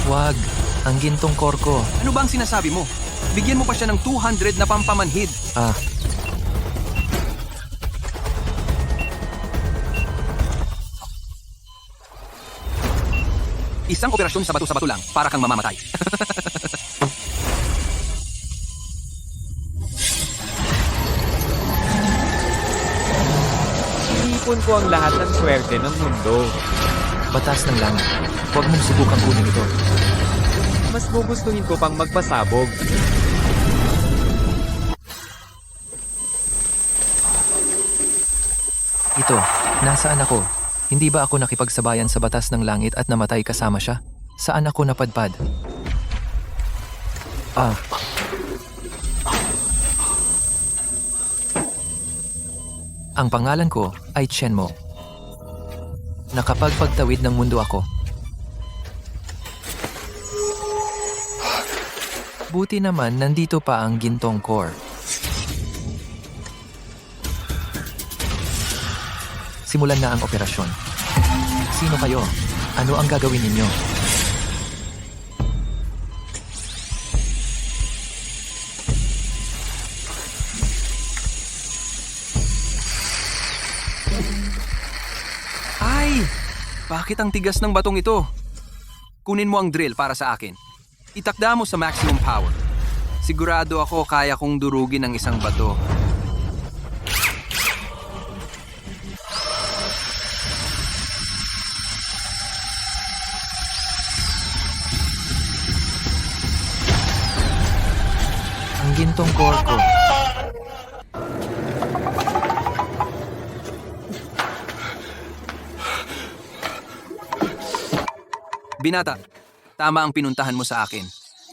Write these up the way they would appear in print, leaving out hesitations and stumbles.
Wag. Ang gintong core ko. Ano ba ang sinasabi mo? Bigyan mo pa siya ng 200 na pampamanhid. Ah, Isang operasyon sa bato lang para kang mamamatay. Iipon ko ang lahat ng swerte ng mundo. batas ng langit. Huwag mong subukang kunin ito. Mas gugustuhin ko pang magpasabog. Ito, nasaan ako? Hindi ba ako nakipagsabayan sa batas ng langit at namatay kasama siya? Saan ako napadpad? Ah. Ang pangalan ko ay Chenmo. Nakapagpagtawid ng mundo ako. Buti naman nandito pa ang gintong core. Simulan na ang operasyon. Sino kayo? Ano ang gagawin ninyo? Ay! Bakit ang tigas ng batong ito? Kunin mo ang drill para sa akin. Itakda mo sa maximum power. Sigurado ako kaya kong durugin ang isang bato. Ang gintong core ko. Binata, tama ang pinuntahan mo sa akin.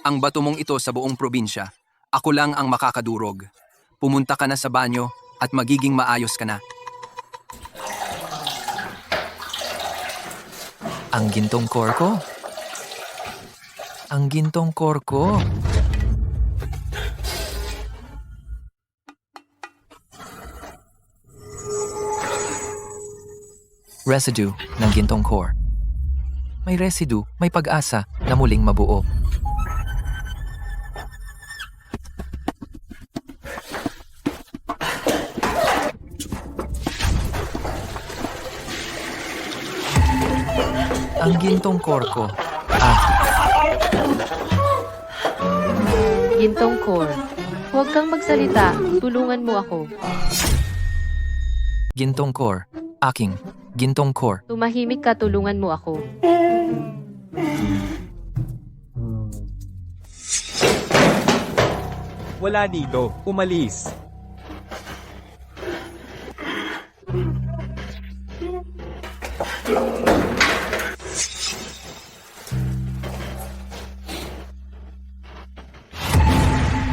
Ang bato mong ito sa buong probinsya. Ako lang ang makakadurog. Pumunta ka na sa banyo at magiging maayos ka na. Ang gintong core ko? Ang gintong core ko. Residue ng gintong core. May residue, may pag-asa na muling mabuo. Ang gintong core ko. Gintong core. Huwag kang magsalita. Tulungan mo ako. Gintong core. Aking gintong core. Tumahimik ka, tulungan mo ako. Wala dito. Umalis.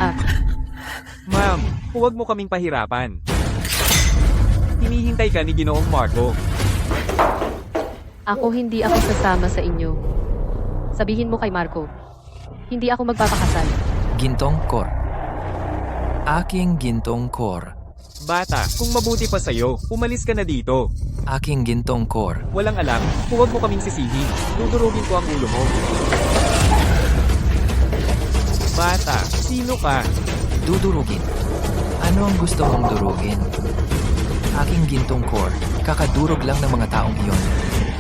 Ah, Ma'am, huwag mo kaming pahirapan. Hinihintay ka ni Ginoong Marco. hindi ako sasama sa inyo. Sabihin mo kay Marco. Hindi ako magpapakasal. Gintong core. Aking gintong core. Bata, kung mabuti pa sa'yo, umalis ka na dito. Aking gintong core. Walang alam, huwag mo kaming sisihin. Dudurugin ko ang ulo mo. Bata, sino ka? Dudurugin. Ano ang gusto mong durugin? Aking gintong core, kakadurog lang ng mga taong iyon.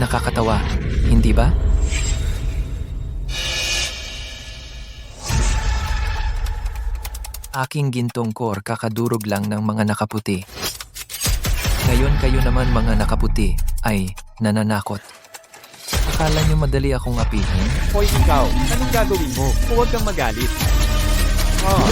Nakakatawa, hindi ba? Aking gintong core, kakadurog lang ng mga nakaputi. Ngayon kayo naman mga nakaputi ay nananakot. Akala niyo madali akong apihin? Hoy ikaw, anong gagawin mo? Huwag kang magalit. Oh,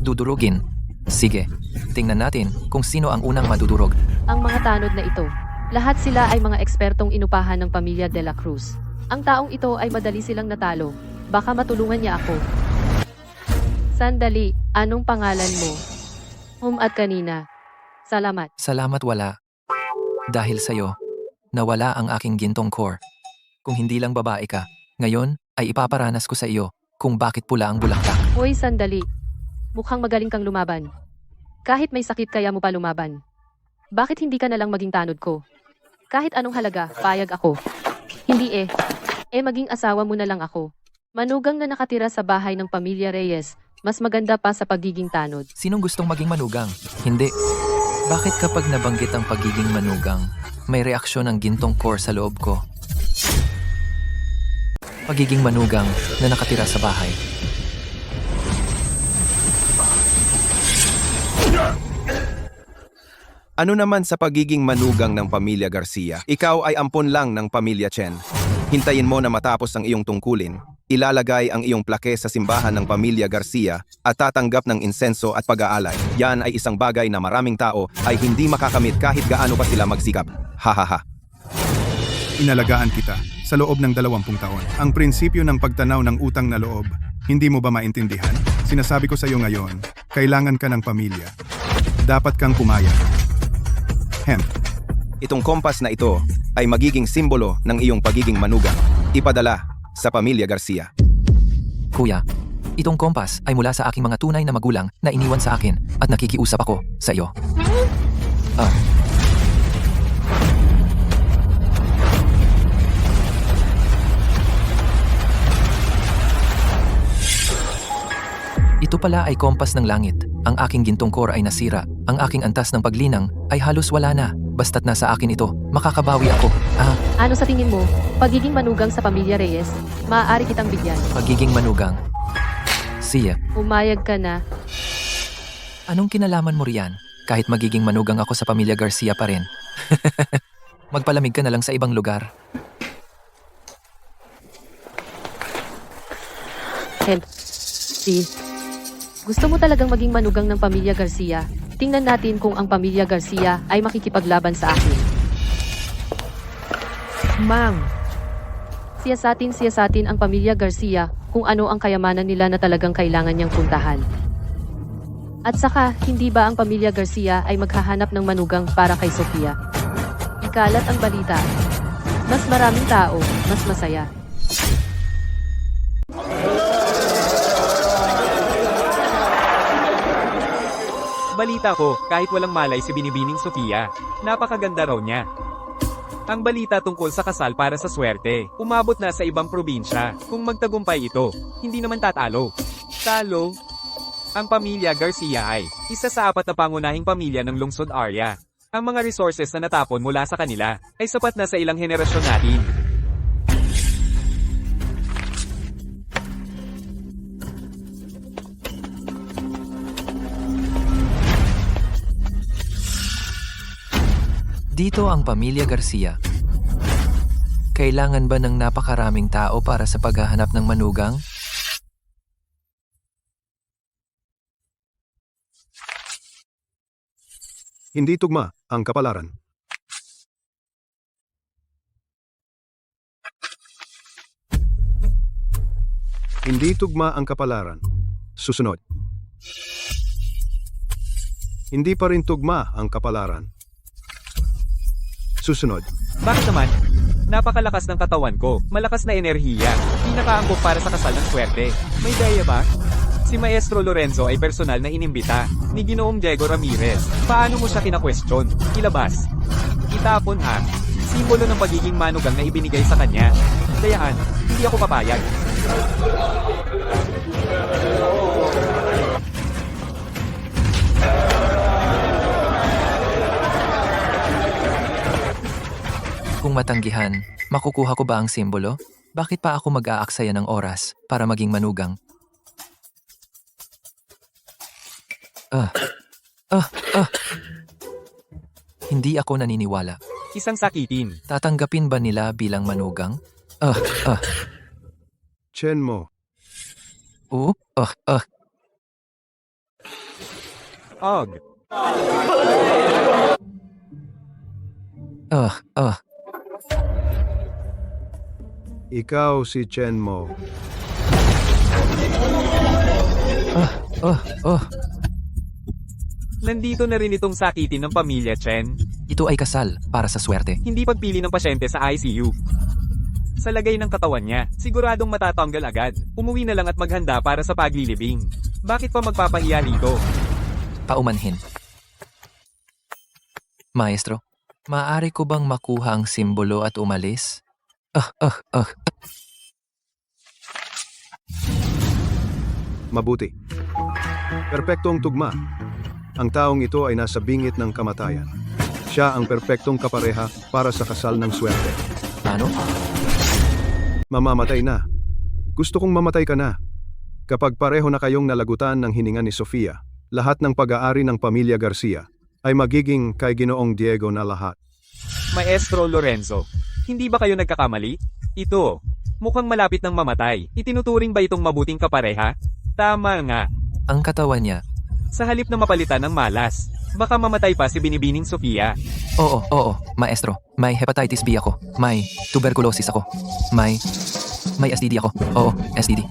Dudurugin. Sige, tingnan natin kung sino ang unang madudurog. Ang mga tanod na ito, lahat sila ay mga ekspertong inupahan ng pamilya de la Cruz. Ang taong ito ay madali silang natalo. Baka matulungan niya ako. Sandali, anong pangalan mo? At kanina. Salamat. Salamat wala. Dahil sa'yo, nawala ang aking gintong core. Kung hindi lang babae ka, ngayon ay ipaparanas ko sa iyo kung bakit pula ang bulaklak. Hoy, sandali. Mukhang magaling kang lumaban. Kahit may sakit kaya mo pa lumaban. Bakit hindi ka na lang maging tanod ko? Kahit anong halaga, payag ako. Hindi eh. Maging asawa mo na lang ako. Manugang na nakatira sa bahay ng pamilya Reyes, mas maganda pa sa pagiging tanod. Sinong gustong maging manugang? Hindi. Bakit kapag nabanggit ang pagiging manugang, may reaksyon ang gintong core sa loob ko? Pagiging manugang na nakatira sa bahay. Ano naman sa pagiging manugang ng pamilya Garcia? Ikaw ay ampon lang ng pamilya Chen. Hintayin mo na matapos ang iyong tungkulin. Ilalagay ang iyong plake sa simbahan ng pamilya Garcia at tatanggap ng insenso at pag-aalay. Yan ay isang bagay na maraming tao ay hindi makakamit kahit gaano pa sila magsikap. Hahaha. Inalagaan kita sa loob ng 20 taon. Ang prinsipyo ng pagtanaw ng utang na loob, hindi mo ba maintindihan? Sinasabi ko sa iyo ngayon, kailangan ka ng pamilya. Dapat kang pumayag. Itong kompas na ito ay magiging simbolo ng iyong pagiging manugang. Ipadala sa pamilya Garcia. Kuya, itong kompas ay mula sa aking mga tunay na magulang na iniwan sa akin at nakikiusap ako sa iyo. Ito pala ay kompas ng langit. Ang aking gintong core ay nasira. Ang aking antas ng paglinang ay halos wala na. Basta't nasa akin ito, makakabawi ako. Ano sa tingin mo, pagiging manugang sa pamilya Reyes, maaari kitang bigyan? Pagiging manugang. Siya, Umayag ka na. anong kinalaman mo riyan? Kahit magiging manugang ako sa pamilya Garcia pa rin. Magpalamig ka na lang sa ibang lugar. Gusto mo talagang maging manugang ng pamilya Garcia? Tingnan natin kung ang pamilya Garcia ay makikipaglaban sa akin. Mang! Siyasatin ang pamilya Garcia kung ano ang kayamanan nila na talagang kailangan niyang puntahan. At saka, hindi ba ang pamilya Garcia ay maghahanap ng manugang para kay Sofia? Ikalat ang balita. Mas maraming tao, mas masaya. Balita ko, kahit walang malay si Binibining Sofia, napakaganda raw niya. Ang balita tungkol sa kasal para sa swerte, umabot na sa ibang probinsya. Kung magtagumpay ito, hindi naman tatalo. Talo? Ang pamilya Garcia ay isa sa 4 na pangunahing pamilya ng lungsod area. Ang mga resources na natapon mula sa kanila ay sapat na sa ilang henerasyon natin. Dito ang pamilya Garcia. Kailangan ba ng napakaraming tao para sa paghahanap ng manugang? Hindi tugma ang kapalaran. Hindi tugma ang kapalaran. Susunod. Hindi pa rin tugma ang kapalaran. Susunod. Bakit naman? Napakalakas ng katawan ko, malakas na enerhiya, pinakaangkop para sa kasal ng swerte. May daya ba? Si Maestro Lorenzo ay personal na inimbita ni Ginoong Diego Ramirez. Paano mo siya kina-question? Ilabas. Itapon ha. Simbolo ng pagiging manugang na ibinigay sa kanya. Dayaan, hindi ako papayag. Kung matanggihan, makukuha ko ba ang simbolo? Bakit pa ako mag-aaksaya ng oras para maging manugang? Hindi ako naniniwala. Isang sakitin. Tatanggapin ba nila bilang manugang? Chen mo. Oo? Og. Ikaw si Chen mo. Nandito na rin itong sakitin ng pamilya Chen. Ito ay kasal para sa swerte. Hindi pagpili ng pasyente sa ICU. Sa lagay ng katawan niya, siguradong matatanggal agad. Umuwi na lang at maghanda para sa paglilibing. Bakit pa magpapahiya rito? Paumanhin. Maestro, maaari ko bang makuha ang simbolo at umalis? Mabuti. Perpektong tugma. Ang taong ito ay nasa bingit ng kamatayan. Siya ang perpektong kapareha para sa kasal ng swerte. Ano? Mamamatay na. Gusto kong mamatay ka na. Kapag pareho na kayong nalagutan ng hininga ni Sofia, lahat ng pag-aari ng pamilya Garcia ay magiging kay Ginoong Diego na lahat. Maestro Lorenzo, hindi ba kayo nagkakamali? Ito, mukhang malapit ng mamatay. Itinuturing ba itong mabuting kapareha? Tama nga. Ang katawan niya. Sa halip na mapalitan ng malas, baka mamatay pa si Binibining Sofia. Oo, maestro. May hepatitis B ako. May tuberculosis ako. May STD ako. Oo, STD.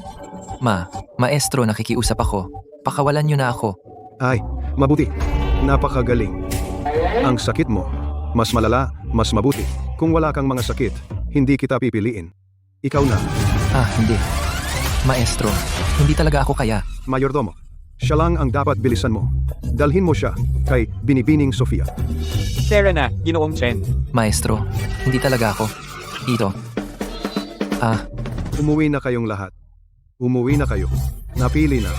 Maestro, nakikiusap ako. Pakawalan niyo na ako. Ay, mabuti. Napakagaling. Ang sakit mo, mas malala, mas mabuti. Kung wala kang mga sakit, hindi kita pipiliin. Ikaw na, Hindi. Maestro, hindi talaga ako kaya. mayordomo. Siya lang ang dapat bilisan mo. Dalhin mo siya kay Binibining Sofia. Tara na, Ginoong Chen. Maestro, hindi talaga ako. Ito. Umuwi na kayong lahat. Umuwi na kayo. Napili na.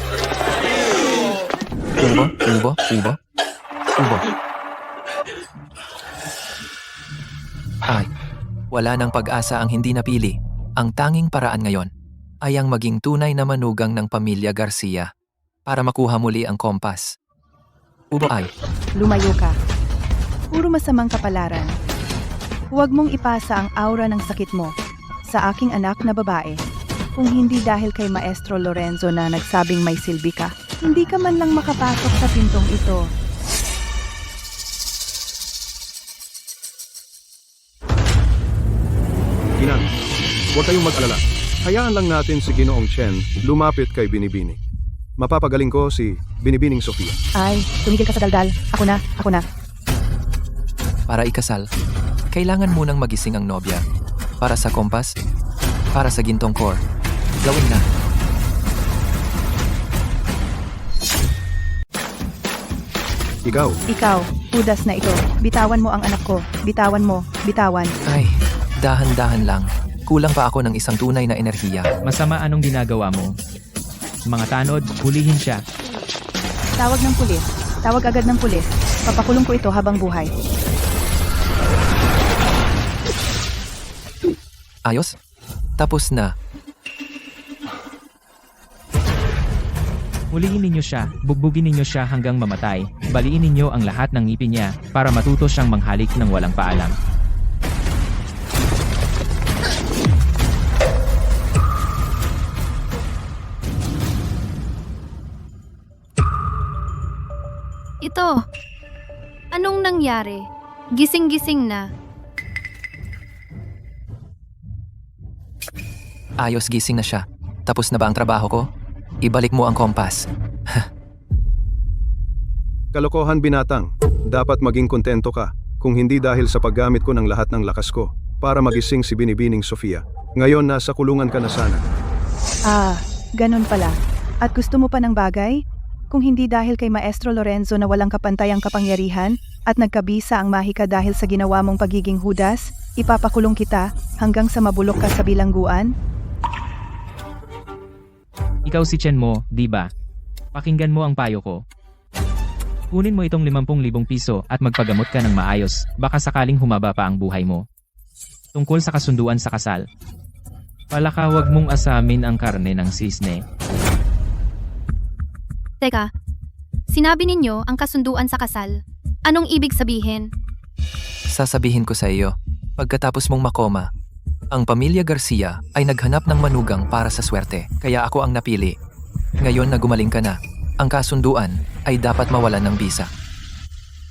Ubo. Ay, wala nang pag-asa ang hindi napili. Ang tanging paraan ngayon ay ang maging tunay na manugang ng pamilya Garcia para makuha muli ang kompas. Ubo ay, Lumayo ka. Puro masamang kapalaran. Huwag mong ipasa ang aura ng sakit mo sa aking anak na babae. Kung hindi dahil kay Maestro Lorenzo na nagsabing may silbi ka, hindi ka man lang makapasok sa pintong ito. Ginang, huwag kayong mag-alala. Hayaan lang natin si Ginoong Chen lumapit kay Binibining. Mapapagaling ko si Binibining Sofia. Ay, tumigil ka sa daldal. Ako na. para ikasal, kailangan munang magising ang nobya. Para sa kompas, para sa gintong core. Gawin na. Ikaw, Judas na ito. Bitawan mo ang anak ko. Bitawan mo. Bitawan. Ay, dahan-dahan lang. Kulang pa ako ng isang tunay na enerhiya. Masama anong ginagawa mo? Mga tanod, hulihin siya. Tawag ng pulis. Tawag agad ng pulis. Papakulong ko ito habang buhay. Ayos? Tapos na. Hulihin ninyo siya, bugbugin ninyo siya hanggang mamatay. Baliin ninyo ang lahat ng ngipin niya para matuto siyang manghalik ng walang paalam. Ito. Anong nangyari? Gising-gising na. Ayos, gising na siya. Tapos na ba ang trabaho ko? Ibalik mo ang kompas. Kalokohan binatang. Dapat maging kontento ka. Kung hindi dahil sa paggamit ko ng lahat ng lakas ko para magising si Binibining Sofia. Ngayon nasa kulungan ka na sana. Ah, ganun pala. At gusto mo pa ng bagay? Kung hindi dahil kay Maestro Lorenzo na walang kapantayang kapangyarihan at nagkabisa ang mahika dahil sa ginawa mong pagiging Judas, ipapakulong kita hanggang sa mabulok ka sa bilangguan? Ikaw si Chen mo, di ba? Pakinggan mo ang payo ko. Kunin mo itong 50,000 piso at magpagamot ka ng maayos, baka sakaling humaba pa ang buhay mo. Tungkol sa kasunduan sa kasal. Palaka, huwag mong asamin ang karne ng sisne. Teka, sinabi ninyo ang kasunduan sa kasal. Anong ibig sabihin? Sasabihin ko sa iyo, pagkatapos mong makoma, ang pamilya Garcia ay naghanap ng manugang para sa swerte, kaya ako ang napili. Ngayon na gumaling ka na, ang kasunduan ay dapat mawalan ng bisa.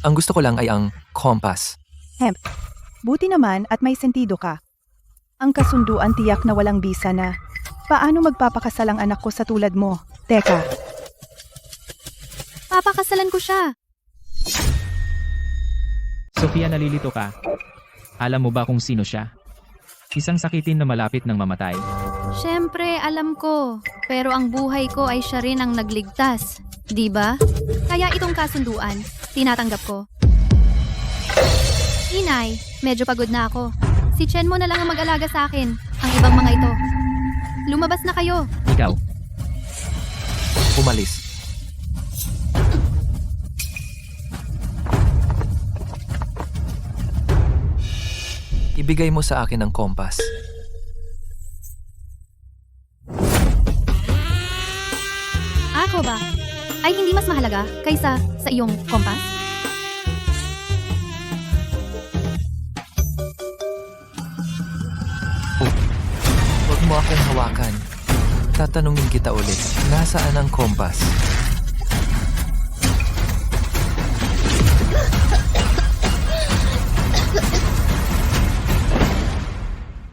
Ang gusto ko lang ay ang kompas. Buti naman at may sentido ka. Ang kasunduan tiyak na walang bisa na. Paano magpapakasal ang anak ko sa tulad mo? Teka, Papakasalan ko siya. Sofia, nalilito ka. Alam mo ba kung sino siya? Isang sakitin na malapit ng mamatay. Siyempre, alam ko. Pero ang buhay ko ay siya rin ang nagligtas. Di ba? Kaya itong kasunduan, tinatanggap ko. Inay, medyo pagod na ako. Si Chenmo na lang ang mag-alaga sa akin. Ang ibang mga ito. Lumabas na kayo. Ikaw, Umalis. Ibigay mo sa akin ang kompas. Ako ba? Ay hindi mas mahalaga kaysa sa iyong kompas? Huwag mo akong hawakan. Tatanungin kita ulit, nasaan ang kompas?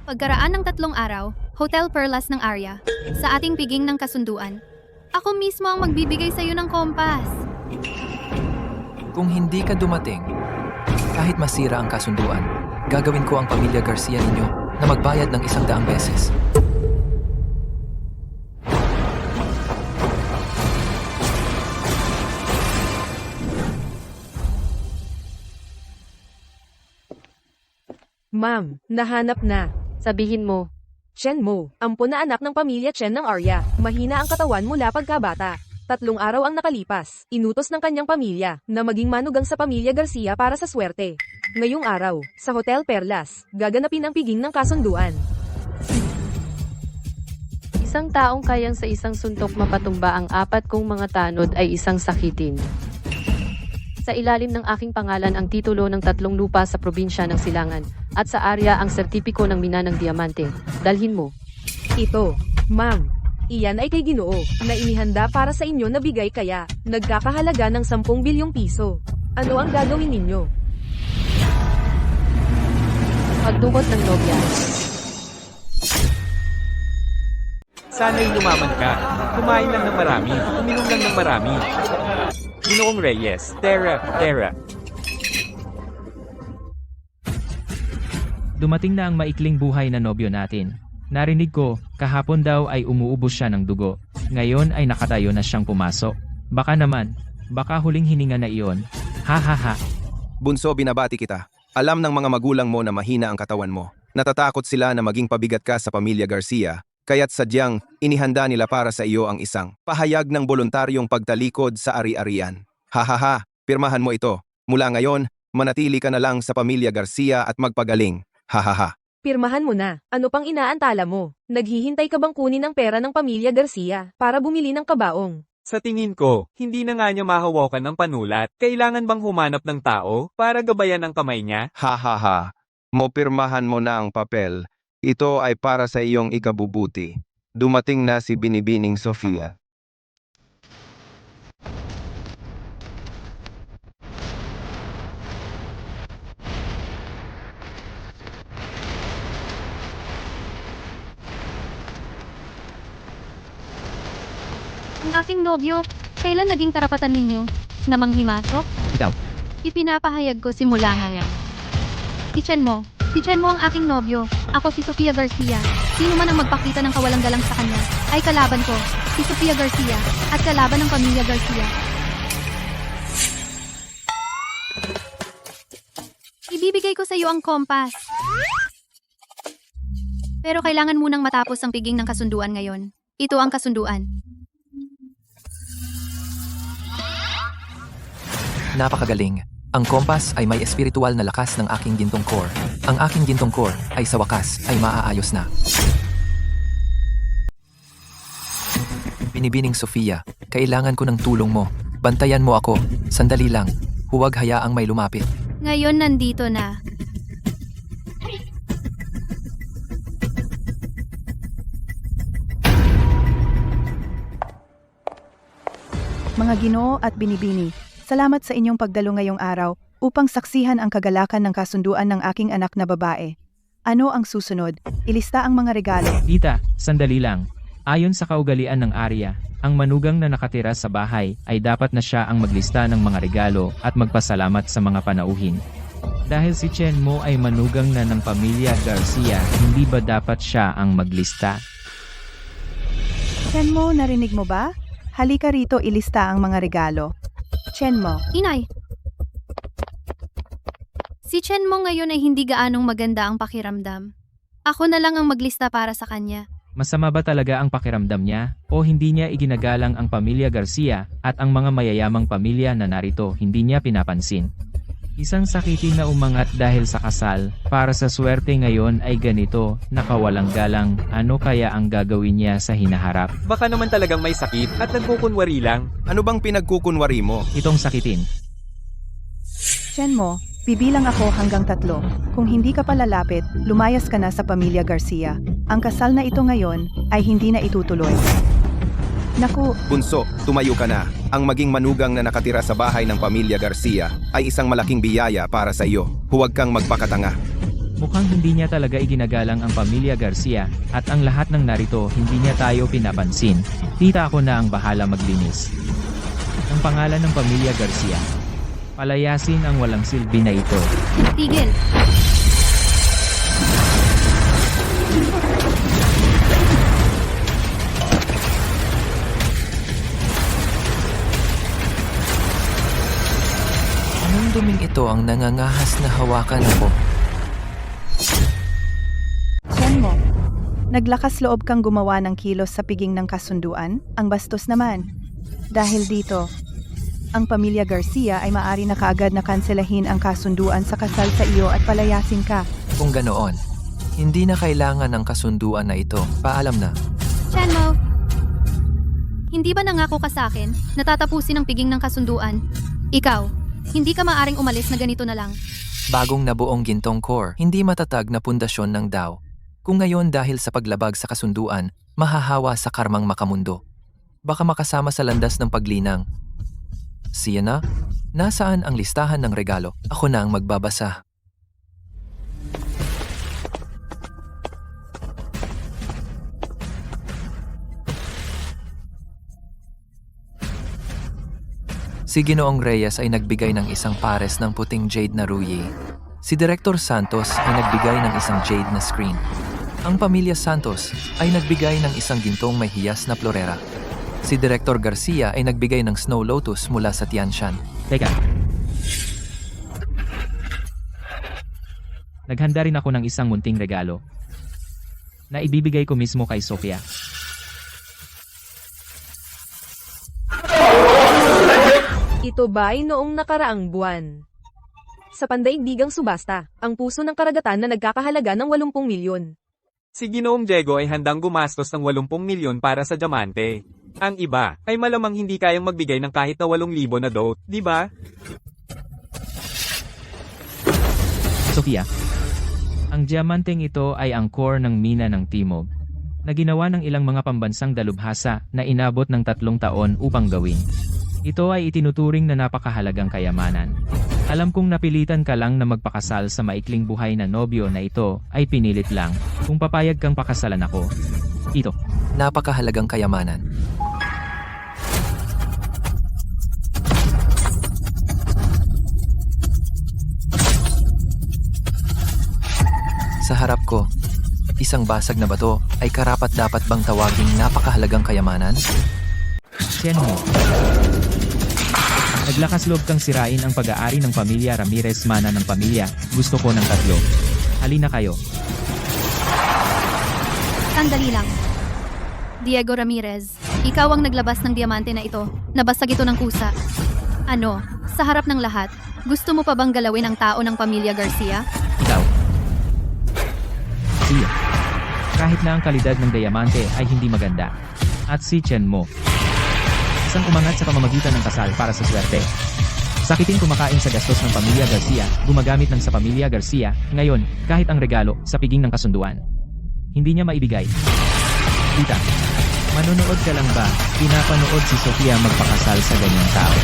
Pagkaraan ng 3 araw, Hotel Perlas ng Arya, sa ating piging ng kasunduan, ako mismo ang magbibigay sa iyo ng kompas. Kung hindi ka dumating, kahit masira ang kasunduan, gagawin ko ang pamilya Garcia ninyo na magbayad ng 100 beses. Ma'am, nahanap na. Sabihin mo, Chenmo, ampun na anak ng pamilya Chen ng Arya. Mahina ang katawan mula pagkabata. 3 araw ang nakalipas. Inutos ng kanyang pamilya na maging manugang sa pamilya Garcia para sa swerte. Ngayong araw, sa Hotel Perlas, gaganapin ang piging ng kasunduan. isang taong kayang sa isang suntok mapatumba ang 4 kong mga tanod ay isang sakitin. Sa ilalim ng aking pangalan ang titulo ng 3 lupa sa probinsya ng Silangan, at sa Arya ang sertipiko ng mina ng diamante. Dalhin mo. Ito, ma'am. Iyan ay kay Ginoo, na inihanda para sa inyo na bigay kaya, nagkakahalaga ng 10 bilyong piso. Ano ang gagawin ninyo? Magdukot ng nobya. Sana'y lumaman ka. Kumain lang ng marami. Uminom lang ng marami. Ginoong Reyes, Terra. dumating na ang maikling buhay na nobyo natin. Narinig ko, kahapon daw ay umuubos siya ng dugo. Ngayon ay nakatayo na siyang pumasok. Baka naman, baka huling hininga na iyon. Ha ha ha. Bunso, binabati kita. Alam ng mga magulang mo na mahina ang katawan mo. Natatakot sila na maging pabigat ka sa pamilya Garcia, kaya't sadyang inihanda nila para sa iyo ang isang pahayag ng voluntaryong pagtalikod sa ari-arian. Ha ha ha, pirmahan mo ito. Mula ngayon, manatili ka na lang sa pamilya Garcia at magpagaling. Ha ha ha. Pirmahan mo na. Ano pang inaantala mo? Naghihintay ka bang kunin ang pera ng pamilya Garcia para bumili ng kabaong? Sa tingin ko, hindi na nga niya mahawakan ng panulat. Kailangan bang humanap ng tao para gabayan ang kamay niya? Ha ha ha. Mopirmahan mo na ang papel. Ito ay para sa iyong ikabubuti. Dumating na si Binibining Sofia. Ang aking nobyo, kailan naging karapatan ninyo na manghimasok? Ikaw. Ipinapahayag ko simula ngayon. Si Chenmo ang aking nobyo. Ako si Sofia Garcia. Sino man ang magpakita ng kawalang galang sa kanya, ay kalaban ko, si Sofia Garcia, at kalaban ng pamilya Garcia. Ibibigay ko sa iyo ang kompas. Pero kailangan munang matapos ang piging ng kasunduan ngayon. Ito ang kasunduan. Napakagaling. Ang kompas ay may espiritual na lakas ng aking gintong core. Ang aking gintong core ay sa wakas ay maaayos na. Binibining Sofia, kailangan ko ng tulong mo. Bantayan mo ako. Sandali lang. Huwag hayaang may lumapit. Ngayon nandito na. Mga Ginoo at Binibini, salamat sa inyong pagdalo ngayong araw upang saksihan ang kagalakan ng kasunduan ng aking anak na babae. Ano ang susunod? Ilista ang mga regalo. Tita, sandali lang. Ayon sa kaugalian ng Arya, ang manugang na nakatira sa bahay ay dapat na siya ang maglista ng mga regalo at magpasalamat sa mga panauhin. Dahil si Chenmo ay manugang na ng pamilya Garcia, hindi ba dapat siya ang maglista? Chenmo, narinig mo ba? Halika rito, ilista ang mga regalo. Chenmo, Inay! Si Chen mo ngayon ay hindi gaanong maganda ang pakiramdam. Ako na lang ang maglista para sa kanya. Masama ba talaga ang pakiramdam niya o hindi niya iginagalang ang pamilya Garcia at ang mga mayayamang pamilya na narito hindi niya pinapansin? Isang sakitin na umangat dahil sa kasal, para sa swerte ngayon ay ganito, nakawalang galang, ano kaya ang gagawin niya sa hinaharap? Baka naman talagang may sakit at nagkukunwari lang. Ano bang pinagkukunwari mo? Itong sakitin. Chen mo, bibilang ako hanggang 3. Kung hindi ka pa lalapit, lumayas ka na sa pamilya Garcia. Ang kasal na ito ngayon ay hindi na itutuloy. Naku, Bunso, tumayo ka na. Ang maging manugang na nakatira sa bahay ng pamilya Garcia ay isang malaking biyaya para sa iyo. Huwag kang magpakatanga. Mukhang hindi niya talaga iginagalang ang pamilya Garcia at ang lahat ng narito hindi niya tayo pinapansin. Tita ako na ang bahala maglinis. Ang pangalan ng pamilya Garcia. Palayasin ang walang silbi na ito. Tigil! Anong duming ito ang nangangahas na hawakan ako? Chen mo, naglakas loob kang gumawa ng kilos sa piging ng kasunduan? Ang bastos naman. Dahil dito, ang pamilya Garcia ay maari na kaagad na kanselahin ang kasunduan sa kasal sa iyo at palayasin ka. Kung ganoon, hindi na kailangan ng kasunduan na ito. Paalam na. Chen mo! Hindi ba nangako ka sa akin na tatapusin ang piging ng kasunduan? Ikaw, hindi ka maaring umalis na ganito na lang. Bagong nabuong gintong core, hindi matatag na pundasyon ng Dao. Kung ngayon dahil sa paglabag sa kasunduan, mahahawa sa karmang makamundo. Baka makasama sa landas ng paglinang. Siya na? Nasaan ang listahan ng regalo? Ako na ang magbabasa. Si Ginoong Reyes ay nagbigay ng isang pares ng puting jade na ruyi. Si Director Santos ay nagbigay ng isang jade na screen. Ang pamilya Santos ay nagbigay ng isang gintong may hiyas na florera. Si Director Garcia ay nagbigay ng snow lotus mula sa Tianshan. Teka. Naghanda rin ako ng isang munting regalo na ibibigay ko mismo kay Sofia. Ito ba'y noong nakaraang buwan? Sa pandaigdigang subasta, ang puso ng karagatan na nagkakahalaga ng 80 milyon. Si Ginoong Diego ay handang gumastos ng 80 milyon para sa diamante. Ang iba ay malamang hindi kayang magbigay ng kahit na 8,000 na dote, di ba? Sofia, ang diamanteng ito ay ang core ng mina ng Timog, na ginawa ng ilang mga pambansang dalubhasa na inabot ng 3 taon upang gawin. Ito ay itinuturing na napakahalagang kayamanan. Alam kong napilitan ka lang na magpakasal sa maikling buhay na nobyo na ito ay pinilit lang kung papayag kang pakasalan ako. Ito. Napakahalagang kayamanan. Sa harap ko, isang basag na bato ay karapat-dapat bang tawaging napakahalagang kayamanan? Chen mo. Naglakas loob kang sirain ang pag-aari ng pamilya Ramirez mana ng pamilya. Gusto ko ng 3. Halina kayo. Sandali lang. Diego Ramirez, ikaw ang naglabas ng diamante na ito. Nabasag ito ng kusa. Ano, sa harap ng lahat, gusto mo pa bang galawin ang tao ng pamilya Garcia? Ikaw. Siya. Kahit na ang kalidad ng diamante ay hindi maganda. At si Chen mo. Isang umangat sa pamamagitan ng kasal para sa swerte. Sakitin kumakain sa gastos ng pamilya Garcia, gumagamit ng sa pamilya Garcia, ngayon, kahit ang regalo, sa piging ng kasunduan. Hindi niya maibigay. Tita, manonood ka lang ba? Pinapanood si Sofia magpakasal sa ganyang tao.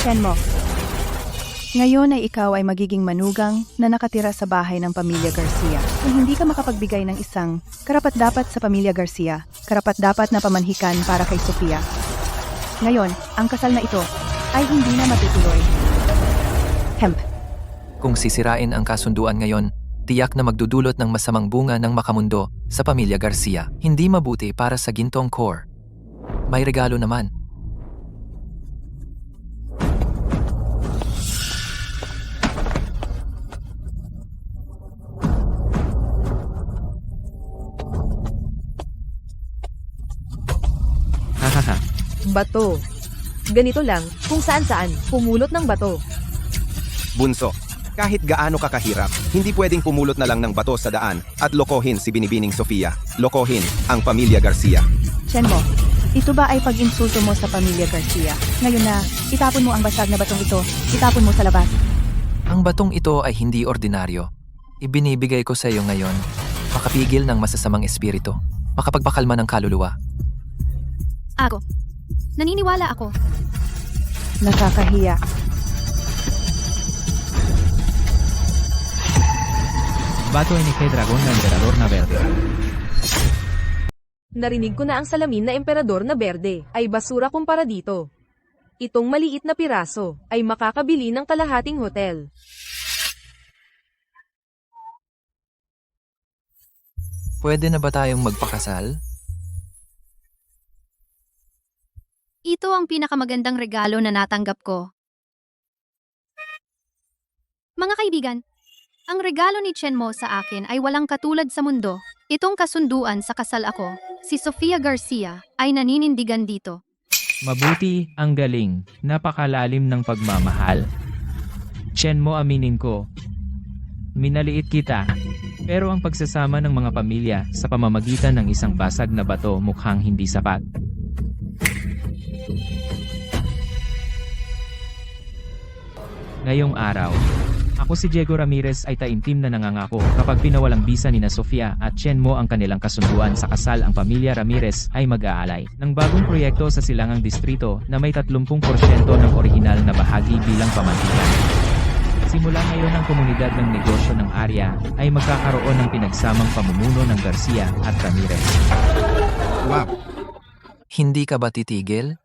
Chen mo, ngayon ay ikaw ay magiging manugang na nakatira sa bahay ng pamilya Garcia. Kung hindi ka makapagbigay ng isang karapat-dapat sa pamilya Garcia, karapat-dapat na pamanhikan para kay Sofia. Ngayon, ang kasal na ito ay hindi na matutuloy. Hemp. Kung sisirain ang kasunduan ngayon, tiyak na magdudulot ng masamang bunga ng makamundo sa pamilya Garcia. Hindi mabuti para sa gintong core. May regalo naman. Bato. Ganito lang, kung saan-saan, pumulot ng bato. Bunso, kahit gaano ka kahirap, hindi pwedeng pumulot na lang ng bato sa daan at lokohin si Binibining Sofia. Lokohin ang pamilya Garcia. Chen mo, ito ba ay pag-insulto mo sa pamilya Garcia? Ngayon na, itapon mo ang basag na batong ito, itapon mo sa labas. Ang batong ito ay hindi ordinaryo. Ibinibigay ko sa iyo ngayon. Makapigil ng masasamang espiritu. Makapagpakalma ng kaluluwa. Ako. Naniniwala ako. Nakakahiya. Bato ni kay Dragon na Emperador na Verde. Narinig ko na ang salamin na emperador na berde ay basura kumpara dito. Itong maliit na piraso ay makakabili ng kalahating hotel. Pwede na ba tayong magpakasal? Ito ang pinakamagandang regalo na natanggap ko. Mga kaibigan, ang regalo ni Chen Mo sa akin ay walang katulad sa mundo. Itong kasunduan sa kasal ako, si Sofia Garcia, ay naninindigan dito. Mabuti, ang galing, napakalalim ng pagmamahal. Chen Mo, aminin ko, minaliit kita. Pero ang pagsasama ng mga pamilya sa pamamagitan ng isang basag na bato mukhang hindi sapat. Ngayong araw, ako si Diego Ramirez ay taimtim na nangangako kapag pinawalang bisa ni na Sofia at Chen Mo ang kanilang kasunduan sa kasal, ang pamilya Ramirez ay mag-aalay ng bagong proyekto sa Silangang Distrito na may 30% ng orihinal na bahagi bilang pamantikan. Simula ngayon ang komunidad ng negosyo ng area ay magkakaroon ng pinagsamang pamumuno ng Garcia at Ramirez. Wow! Hindi ka ba titigil?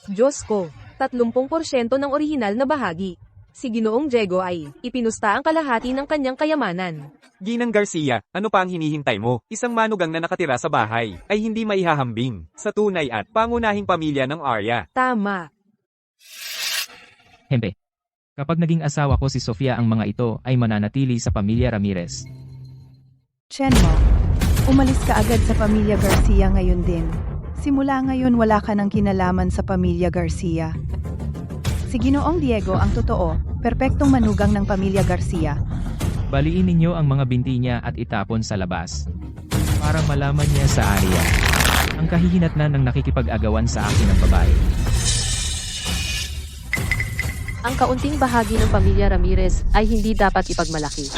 Diyos ko, 30% ng orihinal na bahagi. Si Ginoong Diego ay ipinusta ang kalahati ng kanyang kayamanan. Ginang Garcia, ano pa ang hinihintay mo? Isang manugang na nakatira sa bahay ay hindi maihahambing sa tunay at pangunahing pamilya ng Arya. Tama. Hempe, kapag naging asawa ko si Sofia, ang mga ito ay mananatili sa pamilya Ramirez. Chen mo, umalis ka agad sa pamilya Garcia ngayon din. Simula ngayon wala ka ng kinalaman sa pamilya Garcia. Si Ginoong Diego ang totoo, perpektong manugang ng pamilya Garcia. Baliin ninyo ang mga binti niya at itapon sa labas. Para malaman niya sa area ang kahihinatnan ng nakikipag-agawan sa akin ng babae. Ang kaunting bahagi ng pamilya Ramirez ay hindi dapat ipagmalaki.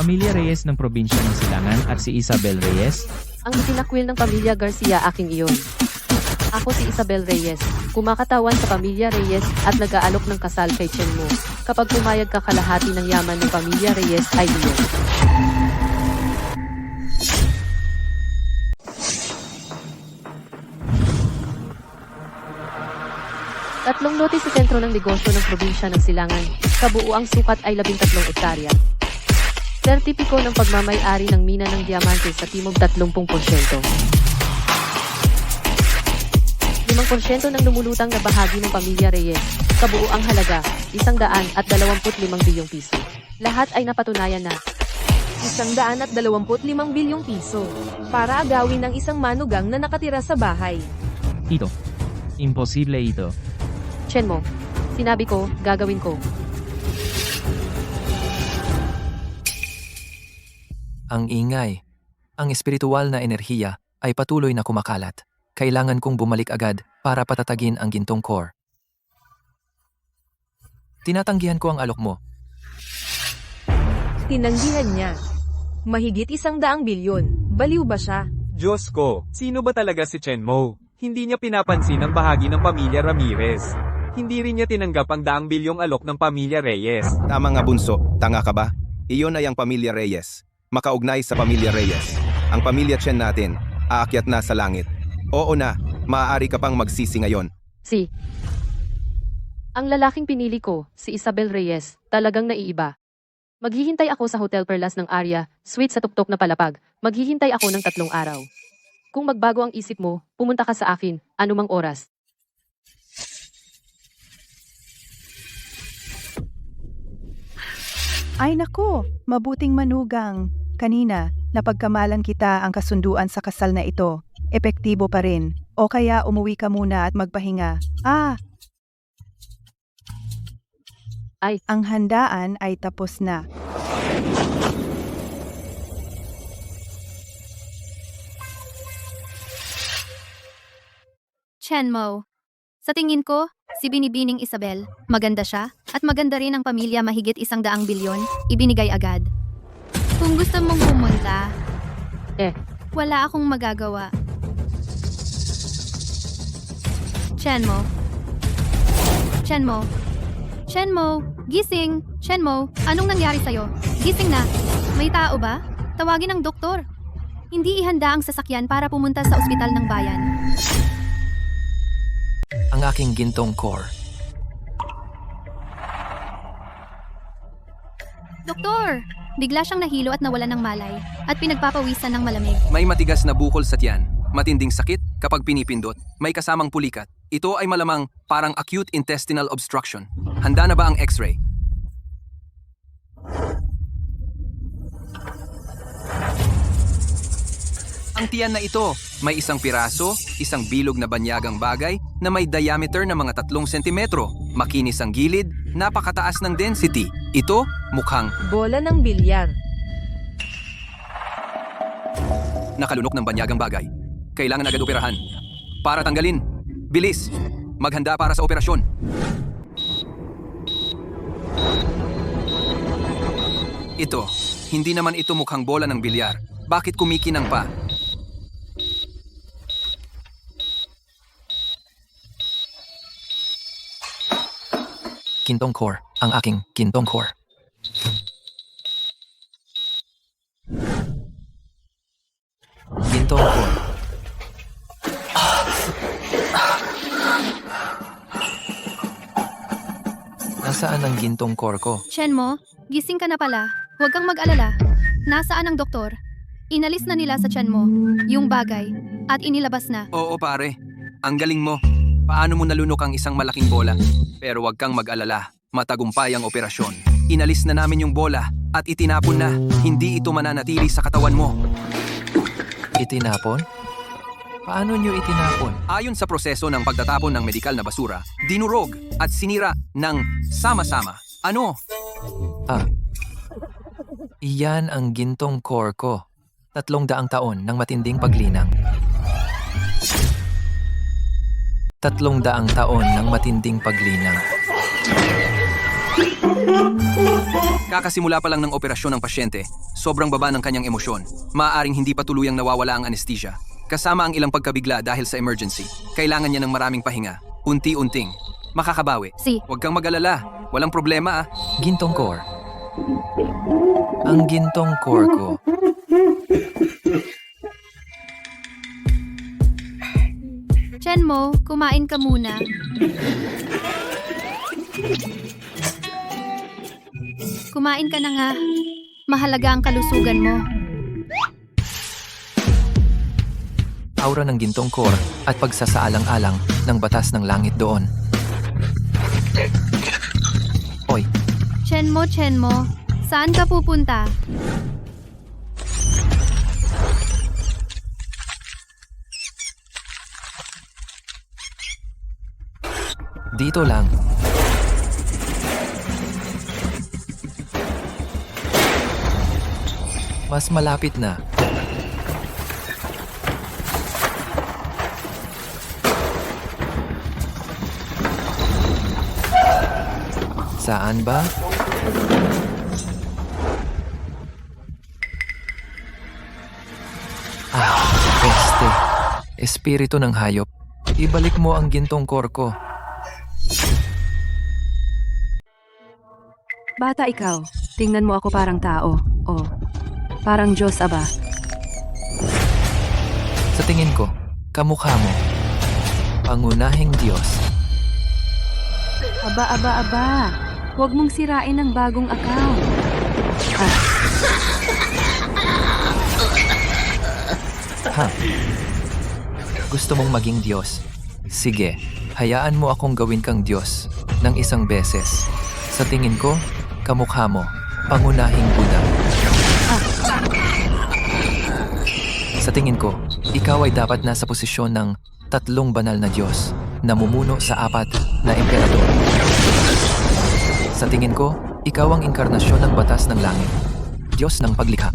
Pamilya Reyes ng probinsya ng Silangan at si Isabel Reyes. Ang itinakwil ng pamilya Garcia aking iyon. Ako si Isabel Reyes, kumakatawan sa pamilya Reyes at nag-aalok ng kasal kay Chen Mo. Kapag pumayag ka, kalahati ng yaman ng pamilya Reyes ay iyon. Tatlong lote sa sentro ng negosyo ng probinsya ng Silangan. Kabuuang sukat ay 13 ektarya. Sertipiko ng pagmamay-ari ng mina ng diamante sa timog 30%. 5% ng lumulutang na bahagi ng pamilya Reyes. Kabuuang halaga, 125 bilyong piso. Lahat ay napatunayan na 125 bilyong piso. Para agawin ng isang manugang na nakatira sa bahay. Ito. Imposible ito. Chen Mo. Sinabi ko, gagawin ko. Ang ingay. Ang espiritual na enerhiya ay patuloy na kumakalat. Kailangan kong bumalik agad para patatagin ang gintong core. Tinatanggihan ko ang alok mo. Tinanggihan niya. Mahigit 100 bilyon. Baliw ba siya? Diyos ko, sino ba talaga si Chen Mo? Hindi niya pinapansin ang bahagi ng pamilya Ramirez. Hindi rin niya tinanggap ang 100 bilyong alok ng pamilya Reyes. Tama nga bunso, tanga ka ba? Iyon ay ang pamilya Reyes. Makaugnay sa pamilya Reyes. Ang pamilya Chen natin, aakyat na sa langit. Oo na, maaari ka pang magsisi ngayon. Ang lalaking pinili ko, si Isabel Reyes, talagang naiiba. Maghihintay ako sa Hotel Perlas ng Arya, suite sa tuktok na palapag. Maghihintay ako ng 3 araw. Kung magbago ang isip mo, pumunta ka sa akin, anumang oras. Ay nako, mabuting manugang. Kanina, napagkamalan kita ang kasunduan sa kasal na ito. Epektibo pa rin. O kaya umuwi ka muna at magpahinga. Ang handaan ay tapos na. Chenmo. Sa tingin ko, si Binibining Isabel, maganda siya, at maganda rin ang pamilya mahigit 100 bilyon, ibinigay agad. Kung gusto mong pumunta, wala akong magagawa. Chenmo. Chenmo. Chenmo, gising! Chenmo, anong nangyari sa'yo? Gising na! May tao ba? Tawagin ang doktor. Hindi ihanda ang sasakyan para pumunta sa ospital ng bayan. Ang aking gintong core. Doktor! Bigla siyang nahilo at nawalan ng malay, at pinagpapawisan ng malamig. May matigas na bukol sa tiyan, matinding sakit kapag pinipindot, may kasamang pulikat. Ito ay malamang parang acute intestinal obstruction. Handa na ba ang x-ray? Ang tiyan na ito, may isang piraso, isang bilog na banyagang bagay na may diameter na mga 3 sentimetro. Makinis ang gilid, napakataas ng density. Ito, mukhang Bola ng bilyar. nakalunok ng banyagang bagay. Kailangan agad operahan. Para tanggalin. Bilis! Maghanda para sa operasyon. Ito, hindi naman ito mukhang bola ng bilyar. Bakit kumikinang pa? Gintong core. Ang aking gintong core. Gintong core. Nasaan ang gintong core ko? Chenmo, gising ka na pala. Huwag kang mag-alala. Nasaan ang doktor? Inalis na nila sa tiyan mo, yung bagay, at inilabas na. Oo pare, ang galing mo. Paano mo nalunok ang isang malaking bola? Pero wag kang mag-alala, matagumpay ang operasyon. Inalis na namin yung bola at itinapon na. Hindi ito mananatili sa katawan mo. Itinapon? Paano nyo itinapon? Ayon sa proseso ng pagtatapon ng medikal na basura, dinurog at sinira ng sama-sama. Ano? Iyan ang gintong core ko. 300 taon ng matinding paglinang. 300 taon ng matinding paglinang. Kakasimula pa lang ng operasyon ng pasyente, sobrang baba ng kanyang emosyon. Maaaring hindi pa tuluyang nawawala ang anesthesia. Kasama ang ilang pagkabigla dahil sa emergency. Kailangan niya ng maraming pahinga. Unti-unting. Makakabawi. Huwag kang mag-alala. Walang problema Gintong core. Ang gintong core ko. Chenmo, kumain ka muna. Kumain ka na nga. Mahalaga ang kalusugan mo. Aura ng gintong core at pagsasaalang-alang ng batas ng langit doon. Oy, Chenmo, saan ka pupunta? dito lang. Mas malapit na. Saan ba? Peste. Espiritu ng hayop. Ibalik mo ang gintong core ko. Bata ikaw, tingnan mo ako parang tao. O, parang Diyos aba. Sa tingin ko, kamukha mo. Pangunahing Diyos. Aba. Huwag mong sirain ang bagong account. Ha? Gusto mong maging Diyos? Sige, hayaan mo akong gawin kang Diyos ng isang beses. Sa tingin ko, kamukha mo, pangunahing Buddha. Sa tingin ko, ikaw ay dapat nasa posisyon ng 3 banal na Diyos, namumuno sa 4 na emperador. Sa tingin ko, ikaw ang inkarnasyon ng batas ng langit, Diyos ng paglikha.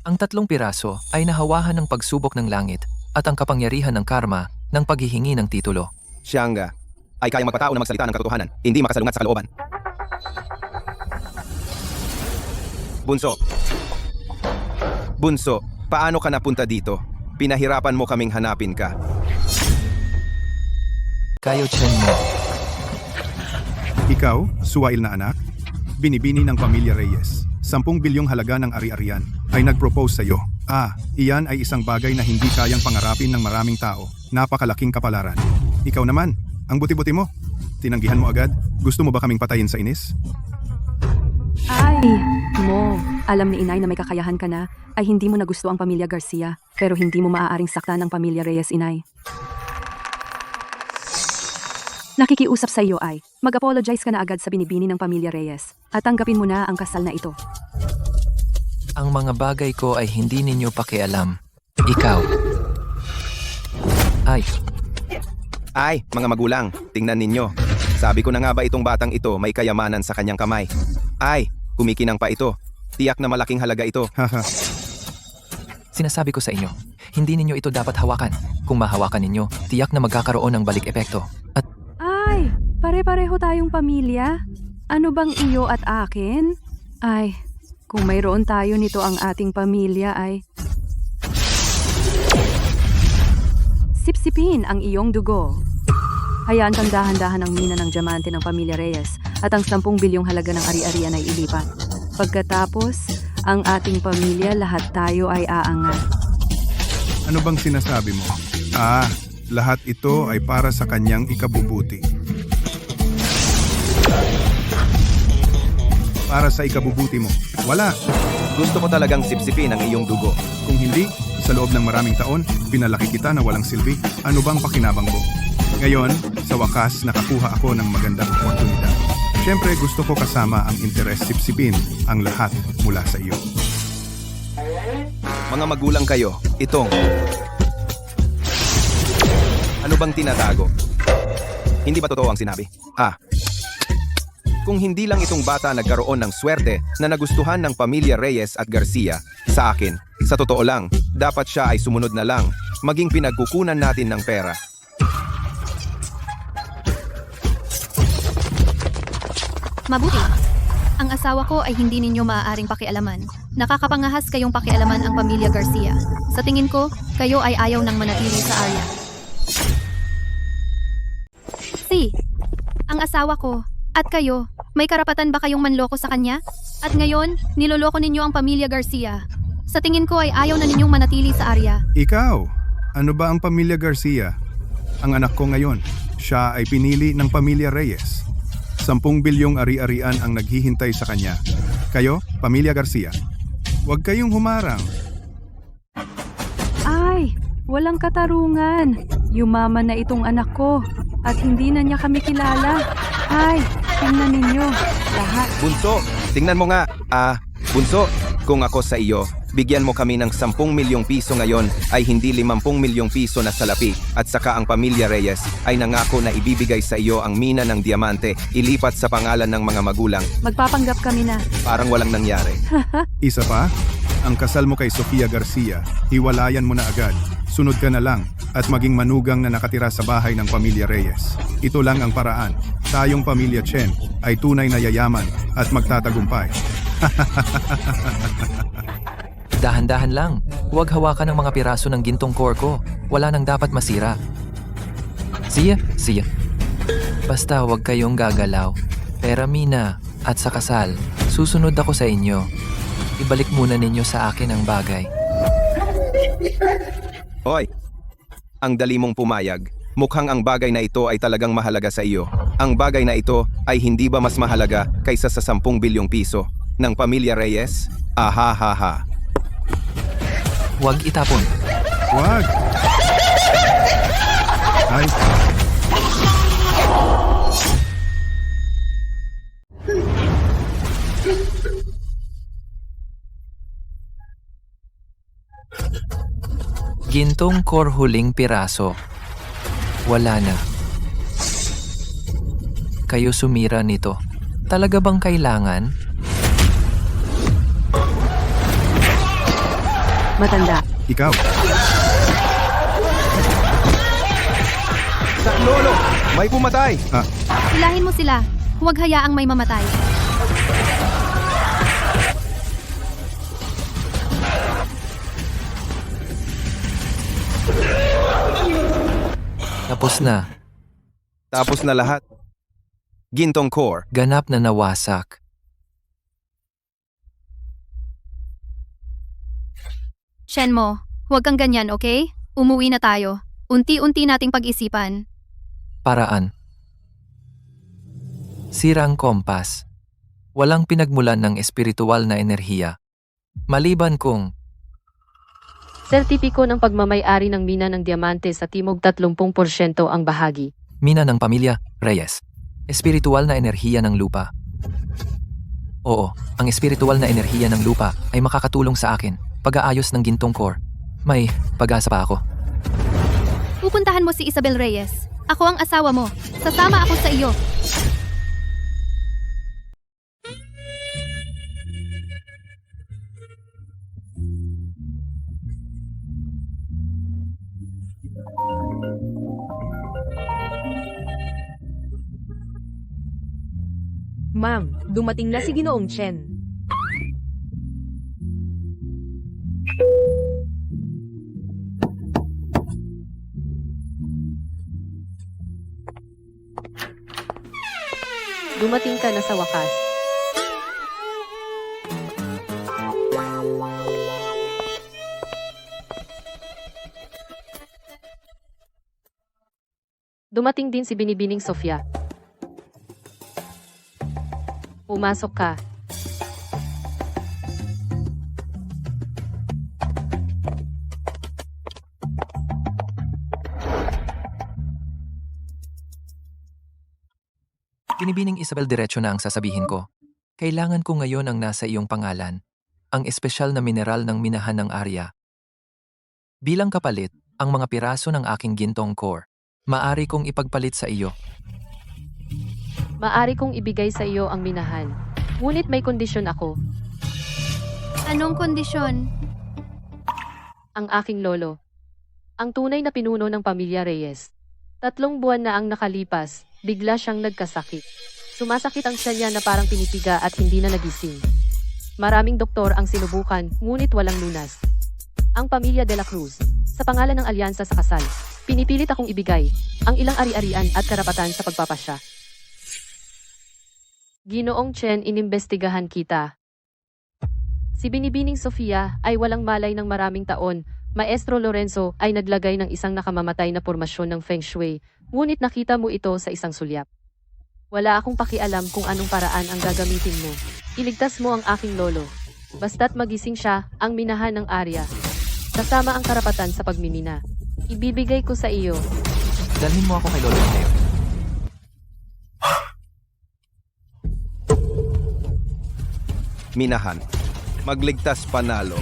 Ang 3 piraso ay nahawahan ng pagsubok ng langit at ang kapangyarihan ng karma ng paghihingi ng titulo. Siyangga ay kayang magpatao na magsalita ng katotohanan, hindi makasalungat sa kalooban. Bunso, paano ka napunta dito? Pinahirapan mo kaming hanapin ka. Kayo Chen mo. Ikaw, suwail na anak, binibini ng pamilya Reyes. 10 bilyong halaga ng ari-arian ay nag-propose sa iyo. Iyan ay isang bagay na hindi kayang pangarapin ng maraming tao. Napakalaking kapalaran. Ikaw naman, ang buti-buti mo. Tinanggihan mo agad? Gusto mo ba kaming patayin sa inis? Ay, Mo, alam ni inay na may kakayahan ka na, ay hindi mo na gusto ang pamilya Garcia, pero hindi mo maaaring saktan ng pamilya Reyes, inay. Nakikiusap sa iyo ay, mag-apologize ka na agad sa binibini ng pamilya Reyes, at tanggapin mo na ang kasal na ito. Ang mga bagay ko ay hindi ninyo pakialam. Ikaw. Ay, mga magulang, tingnan ninyo. Sabi ko na nga ba itong batang ito may kayamanan sa kanyang kamay? Ay, kumikinang pa ito. Tiyak na malaking halaga ito. Haha. Sinasabi ko sa inyo, hindi ninyo ito dapat hawakan. Kung mahawakan ninyo, tiyak na magkakaroon ng balik epekto. At Ay, pare-pareho tayong pamilya? Ano bang iyo at akin? Ay, kung mayroon tayo nito ang ating pamilya ay... Sipsipin ang iyong dugo. Hayaan kang dahan-dahan ang mina ng diamante ng pamilya Reyes at ang 10 bilyong halaga ng ari-arian ay ilipat. Pagkatapos, ang ating pamilya lahat tayo ay aangat. Ano bang sinasabi mo? Lahat ito ay para sa kanyang ikabubuti. Para sa ikabubuti mo. Wala. Gusto ko talagang sipsipin ang iyong dugo. Kung hindi, sa loob ng maraming taon, pinalaki kita na walang silbi. Ano bang pakinabang mo? Ngayon, sa wakas, nakakuha ako ng magandang oportunidad. Siyempre, gusto ko kasama ang interes sipsipin ang lahat mula sa iyo. Mga magulang kayo, itong... Ano bang tinatago? Hindi ba totoo ang sinabi? Kung hindi lang itong bata nagkaroon ng swerte na nagustuhan ng pamilya Reyes at Garcia, sa akin, sa totoo lang, dapat siya ay sumunod na lang, maging pinagkukunan natin ng pera. Mabuti. Ang asawa ko ay hindi ninyo maaaring pakialaman. Nakakapangahas kayong pakialaman ang pamilya Garcia. Sa tingin ko, kayo ay ayaw ng manatili sa Arya. Ang asawa ko, at kayo, may karapatan ba kayong manloko sa kanya? At ngayon, niloloko ninyo ang pamilya Garcia. Sa tingin ko ay ayaw na ninyong manatili sa Arya. Ikaw, ano ba ang pamilya Garcia? Ang anak ko ngayon, siya ay pinili ng pamilya Reyes. 10 bilyong ari-arian ang naghihintay sa kanya. Kayo, pamilya Garcia, huwag kayong humarang. Ay, walang katarungan. Yumaman na itong anak ko at hindi na niya kami kilala. Ay, tingnan ninyo, lahat. Bunso, tingnan mo nga. Bunso, kung ako sa iyo, bigyan mo kami ng 10 milyong piso ngayon ay hindi 50 milyong piso na salapi at saka ang pamilya Reyes ay nangako na ibibigay sa iyo ang mina ng diamante ilipat sa pangalan ng mga magulang. Magpapanggap kami na. Parang walang nangyari. Isa pa, ang kasal mo kay Sofia Garcia, hiwalayan mo na agad. Sunod ka na lang at maging manugang na nakatira sa bahay ng pamilya Reyes. Ito lang ang paraan. Tayong pamilya Chen ay tunay na yayaman at magtatagumpay. dahan-dahan lang. Huwag hawakan ng mga piraso ng gintong core ko. Wala nang dapat masira. Siya. Basta huwag kayong gagalaw. Pera mina at sa kasal, susunod ako sa inyo. Ibalik muna ninyo sa akin ang bagay. Hoy! Ang dali mong pumayag. Mukhang ang bagay na ito ay talagang mahalaga sa iyo. Ang bagay na ito ay hindi ba mas mahalaga kaysa sa 10 bilyong piso ng pamilya Reyes? Ahahaha. Huwag itapon. Wag! Ay, Gintong core huling piraso. Wala na. Kayo sumira nito. Talaga bang kailangan? Matanda. ikaw. Sa lolo! May pumatay! Ilahin mo sila. Huwag hayaang may mamatay. Tapos na. Tapos na lahat. Gintong core. Ganap na nawasak. Shenmo, huwag kang ganyan, okay? Umuwi na tayo. Unti-unti nating pag-isipan. Paraan. Sirang kompas. Walang pinagmulan ng espiritual na enerhiya. Maliban kung Sertipiko ng pagmamay-ari ng mina ng diamante sa timog 30% ang bahagi. mina ng pamilya Reyes. Espiritual na enerhiya ng lupa. Oo, ang espiritual na enerhiya ng lupa ay makakatulong sa akin pag-aayos ng gintong core. May pag-asa pa ako. Pupuntahan mo si Isabel Reyes. Ako ang asawa mo. Sasama ako sa iyo. Ma'am, dumating na si Ginoong Chen. Dumating ka na sa wakas. Dumating din si Binibining Sofia. Pumasok ka. Binibining Isabel, diretso na ang sasabihin ko. Kailangan ko ngayon ang nasa iyong pangalan, ang espesyal na mineral ng minahan ng Arya. Bilang kapalit, ang mga piraso ng aking gintong core. Maari kong ipagpalit sa iyo. Maari kong ibigay sa iyo ang minahan. Ngunit may kondisyon ako. Anong kondisyon? Ang aking lolo. Ang tunay na pinuno ng pamilya Reyes. 3 buwan na ang nakalipas, bigla siyang nagkasakit. Sumasakit ang tiyan niya na parang pinipiga at hindi na nagising. Maraming doktor ang sinubukan, ngunit walang lunas. Ang pamilya de la Cruz, sa pangalan ng alyansa sa kasal, pinipilit akong ibigay ang ilang ari-arian at karapatan sa pagpapasya. Ginoong Chen, inimbestigahan kita. Si Binibining Sofia ay walang malay ng maraming taon. Maestro Lorenzo ay naglagay ng isang nakamamatay na pormasyon ng Feng Shui, ngunit nakita mo ito sa isang sulyap. Wala akong pakialam kung anong paraan ang gagamitin mo. Iligtas mo ang aking lolo. Basta't magising siya, ang minahan ng Arya. Kasama ang karapatan sa pagmimina. Ibibigay ko sa iyo. Dalhin mo ako kay Lolo Mateo. Minahan. Magligtas panalo.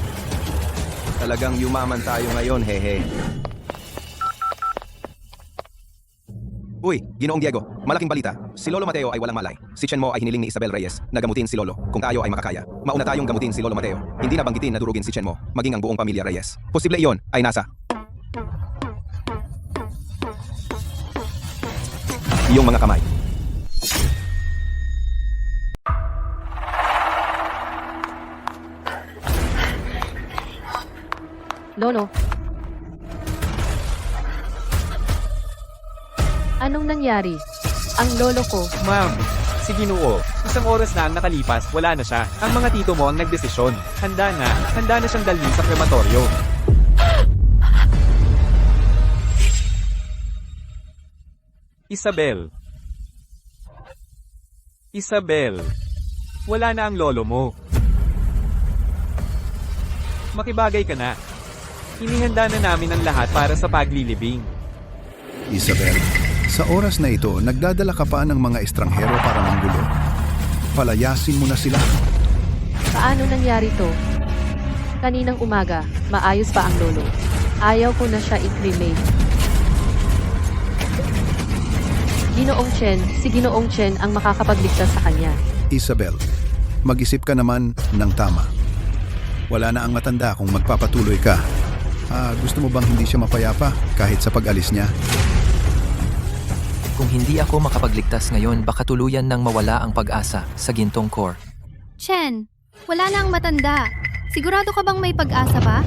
Talagang yumaman tayo ngayon, hehe. Uy, Ginoong Diego, malaking balita. Si Lolo Mateo ay walang malay. Si Chen Mo ay hiniling ni Isabel Reyes na gamutin si Lolo kung tayo ay makakaya. Mauna tayong gamutin si Lolo Mateo. Hindi na banggitin na durugin si Chen Mo, maging ang buong pamilya Reyes. Posible iyon ay nasa iyong mga kamay. Lolo. Anong nangyari? Ang lolo ko. Ma'am, Si Ginoo, isang oras na ang nakalipas, wala na siya. Ang mga tito mo ang nagdesisyon. Handa na siyang dalhin sa krematoryo. Isabel, wala na ang lolo mo. Makibagay ka na. Hinihanda na namin ang lahat para sa paglilibing. Isabel, sa oras na ito, nagdadala ka pa ng mga estranghero para manggulo. Palayasin mo na sila. Paano nangyari to? Kaninang umaga, maayos pa ang lolo. Ayaw ko na siya i-cremate. Si Ginoong Chen ang makakapagligtas sa kanya. Isabel, mag-isip ka naman ng tama. Wala na ang matanda kung magpapatuloy ka. Gusto mo bang hindi siya mapayapa kahit sa pag-alis niya? Kung hindi ako makapagligtas ngayon, baka tuluyan nang mawala ang pag-asa sa gintong core. Chen, wala na ang matanda. Sigurado ka bang may pag-asa pa?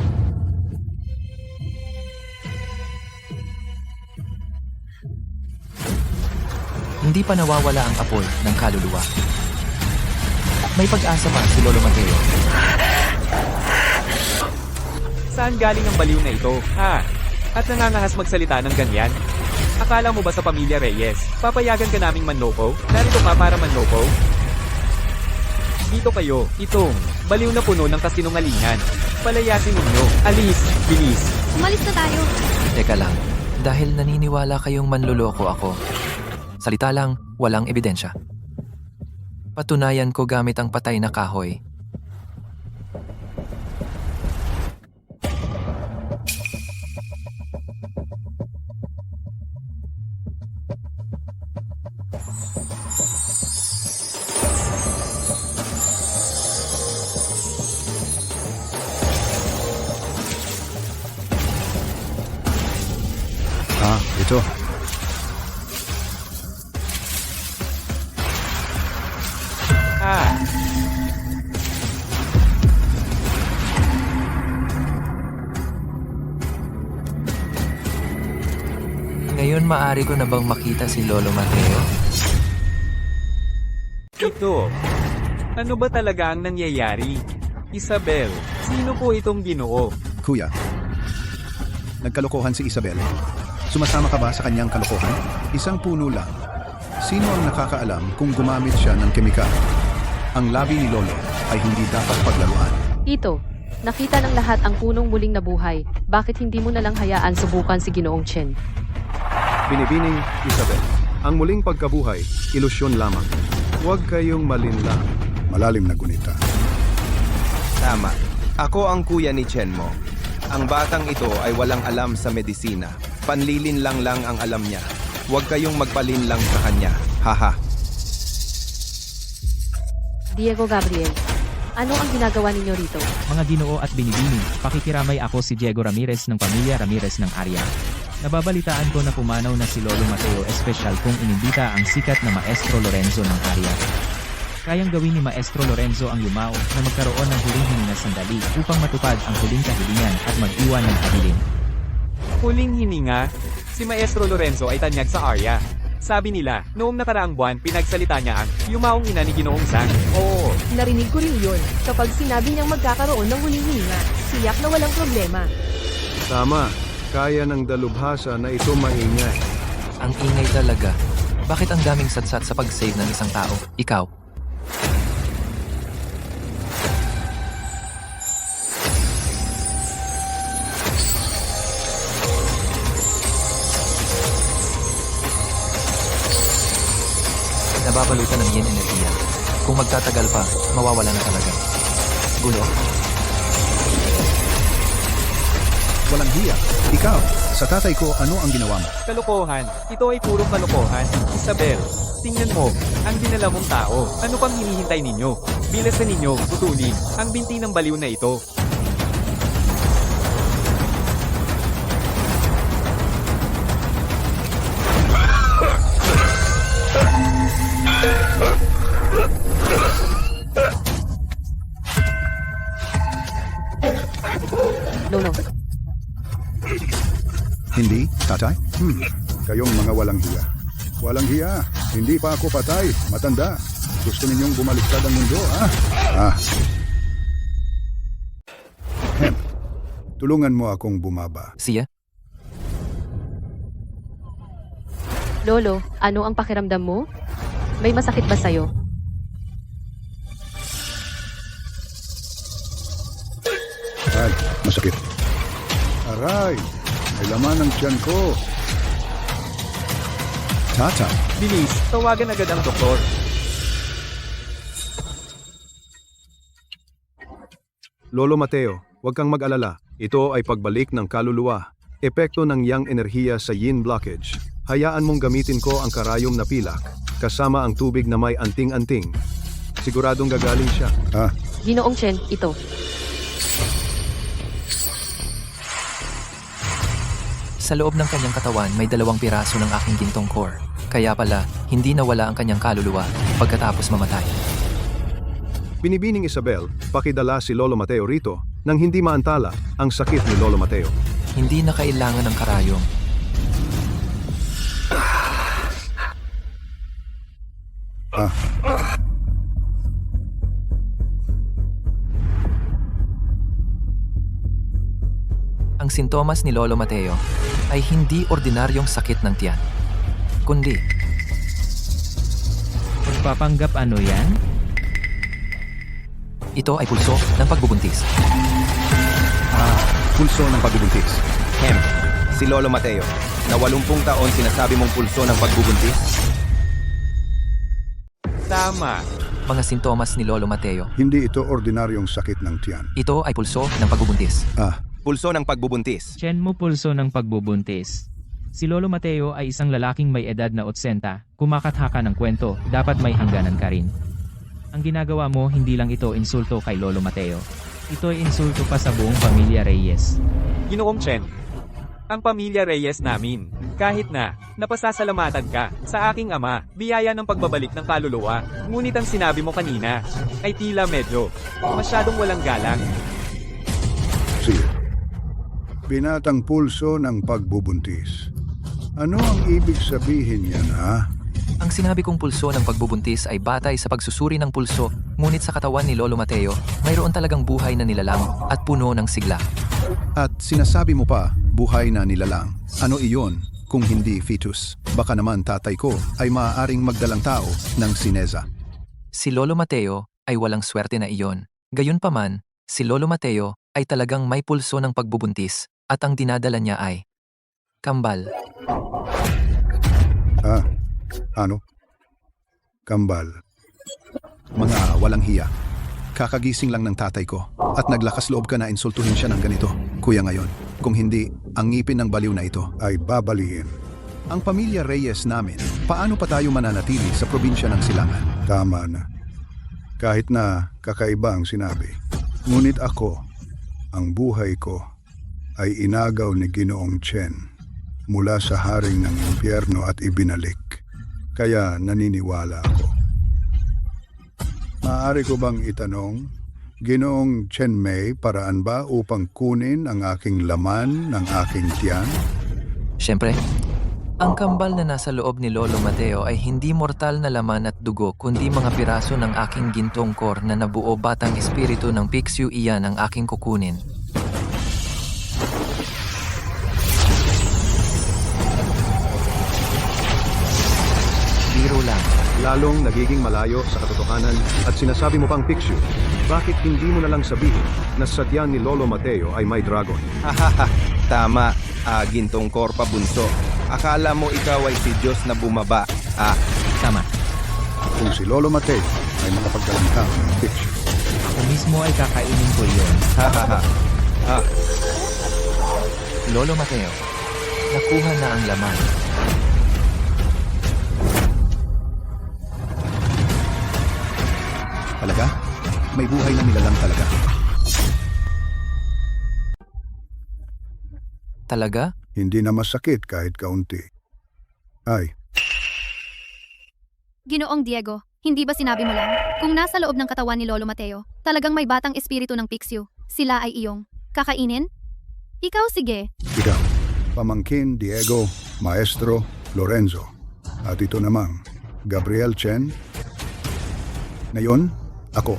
Hindi pa nawawala ang apoy ng kaluluwa. May pag-asa pa si Lolo Mateo. Saan galing ang baliw na ito, ha? At nangangahas magsalita ng ganyan? Akala mo ba sa pamilya Reyes, papayagan ka naming manloko? Narito ka para manloko? Dito kayo, itong baliw na puno ng kasinungalingan. Palayasin ninyo. Alis, bilis. Umalis na tayo. Teka lang, dahil naniniwala kayong manluloko ako. Salita lang, walang ebidensya. Patunayan ko gamit ang patay na kahoy. Ito. Ngayon maaari ko na bang makita si Lolo Mateo? Ito. Ano ba talaga ang nangyayari? Isabel, sino po itong Ginoo? Kuya, nagkalokohan si Isabel. Sumasama ka ba sa kanyang kalokohan? Isang puno lang. Sino ang nakakaalam kung gumamit siya ng kemikal? Ang labi ni Lolo ay hindi dapat paglaruan. Tito, nakita ng lahat ang punong muling nabuhay. Bakit hindi mo na lang hayaan subukan si Ginoong Chen? Binibining Isabel, ang muling pagkabuhay, ilusyon lamang. Huwag kayong malinlang. Malalim na gunita. Tama. Ako ang kuya ni Chen mo. Ang batang ito ay walang alam sa medisina. Panlilin lang ang alam niya. Huwag kayong magpalinlang sa kanya. Haha. Diego Gabriel, ano ang ginagawa ninyo rito? Mga Ginoo at Binibining, pakikiramay ako si Diego Ramirez ng pamilya Ramirez ng Arya. Nababalitaan ko na pumanaw na si Lolo Mateo espesyal kung inimbita ang sikat na Maestro Lorenzo ng Arya. Kayang gawin ni Maestro Lorenzo ang yumao na magkaroon ng huling hininga sandali upang matupad ang huling kahilingan at mag-iwan ng kabilin. Huling hininga? Si Maestro Lorenzo ay tanyag sa Arya. Sabi nila, noong nakaraang buwan pinagsalita niya ang yumaong ina ni Ginoong Sang. Oo, Narinig ko rin yun. Kapag sinabi niyang magkakaroon ng huling hininga, siyak na walang problema. Tama. Kaya ng dalubhasa na ito maingay. Ang ingay talaga. Bakit ang daming satsat sa pag-save ng isang tao? Ikaw. Nababalutan ng yin enerhiya. Kung magtatagal pa, mawawala na talaga. Gulo? Walang hiya. Ikaw, sa tatay ko, ano ang ginawa mo? kalokohan. Ito ay purong kalokohan. Isabel, tingnan mo, ang dinala mong tao. Ano pang hinihintay ninyo? Bilasan ninyo, putulin, ang binti ng baliw na ito. Lolo, Hindi, tatay? Kayong mga walang hiya. Walang hiya. Hindi pa ako patay, matanda. Gusto ninyong bumaliktad ang mundo, ha? Hemp, tulungan mo akong bumaba. Siya? Lolo, ano ang pakiramdam mo? May masakit ba sa'yo? Ay, masakit. Aray, may laman ang tiyan ko. Tata, Bilis, tawagan agad ang doktor. Lolo Mateo, huwag kang mag-alala. Ito ay pagbalik ng kaluluwa. Epekto ng yang enerhiya sa yin blockage. Hayaan mong gamitin ko ang karayom na pilak, kasama ang tubig na may anting-anting. Siguradong gagaling siya. Ginoong Chen, ito. Sa loob ng kanyang katawan may 2 piraso ng aking gintong core. Kaya pala, hindi nawala ang kanyang kaluluwa pagkatapos mamatay. Binibining Isabel, pakidala si Lolo Mateo rito nang hindi maantala ang sakit ni Lolo Mateo. Hindi na kailangan ng karayom. Ang sintomas ni Lolo Mateo ay hindi ordinaryong sakit ng tiyan, kundi Pagpapanggap ano yan? ito ay pulso ng pagbubuntis. Pulso ng pagbubuntis. Hemp, si Lolo Mateo, na 80 taon sinasabi mong pulso ng pagbubuntis? Tama. Mga sintomas ni Lolo Mateo, Hindi ito ordinaryong sakit ng tiyan. ito ay pulso ng pagbubuntis. Pulso ng pagbubuntis. Chen mo pulso ng pagbubuntis. Si Lolo Mateo ay isang lalaking may edad na 80, kumakathaka ng kwento, dapat may hangganan ka rin. Ang ginagawa mo hindi lang ito insulto kay Lolo Mateo. Ito ay insulto pa sa buong pamilya Reyes. Ginoong Chen, ang pamilya Reyes namin, kahit na napasasalamatan ka sa aking ama, biyaya ng pagbabalik ng kaluluwa, ngunit ang sinabi mo kanina ay tila medyo masyadong walang galang. Sige. Binatang pulso ng pagbubuntis. Ano ang ibig sabihin yan, ha? Ang sinabi kong pulso ng pagbubuntis ay batay sa pagsusuri ng pulso, ngunit sa katawan ni Lolo Mateo, mayroon talagang buhay na nilalang at puno ng sigla. At sinasabi mo pa, buhay na nilalang. Ano iyon kung hindi fetus? Baka naman tatay ko ay maaaring magdalang tao ng sineza. Si Lolo Mateo ay walang swerte na iyon. Gayunpaman, si Lolo Mateo ay talagang may pulso ng pagbubuntis at ang dinadala niya ay kambal. Ano? Kambal. Mga walang hiya. Kakagising lang ng tatay ko at naglakas loob ka na insultuhin siya ng ganito. Kuya ngayon, kung hindi, ang ngipin ng baliw na ito ay babalihin. Ang pamilya Reyes namin, paano pa tayo mananatili sa probinsya ng Silangan? Tama na. Kahit na kakaiba ang sinabi. Ngunit ako, ang buhay ko, ay inagaw ni Ginoong Chen mula sa haring ng impyerno at ibinalik. Kaya naniniwala ako. Maaari ko bang itanong, Ginoong Chen Mei, paraan ba upang kunin ang aking laman ng aking tiyan? Siyempre, ang kambal na nasa loob ni Lolo Mateo ay hindi mortal na laman at dugo kundi mga piraso ng aking gintong core na nabuo batang espiritu ng Pixiu. Iyan ang aking kukunin. Biro lang. Lalong nagiging malayo sa katotohanan at sinasabi mo pang Pixiu. Bakit hindi mo na lang sabihin na sa tiyan ni Lolo Mateo ay may dragon? Hahaha, tama. Gintong korpa bunso. Akala mo ikaw ay si Diyos na bumaba. Tama. Kung si Lolo Mateo ay makapagdalangka ng Pixiu. Ako mismo ay kakainin ko iyon. Hahaha. Lolo Mateo, nakuha na ang laman. Talaga? May buhay na nilalang talaga. Talaga? Hindi na masakit kahit kaunti. Ay, Ginoong Diego, hindi ba sinabi mo lang, kung nasa loob ng katawan ni Lolo Mateo, talagang may batang espiritu ng Pixiu, sila ay iyong kakainin? Ikaw sige. ikaw, pamangkin Diego, Maestro Lorenzo. At ito namang Gabriel Chen? Ngayon, ako.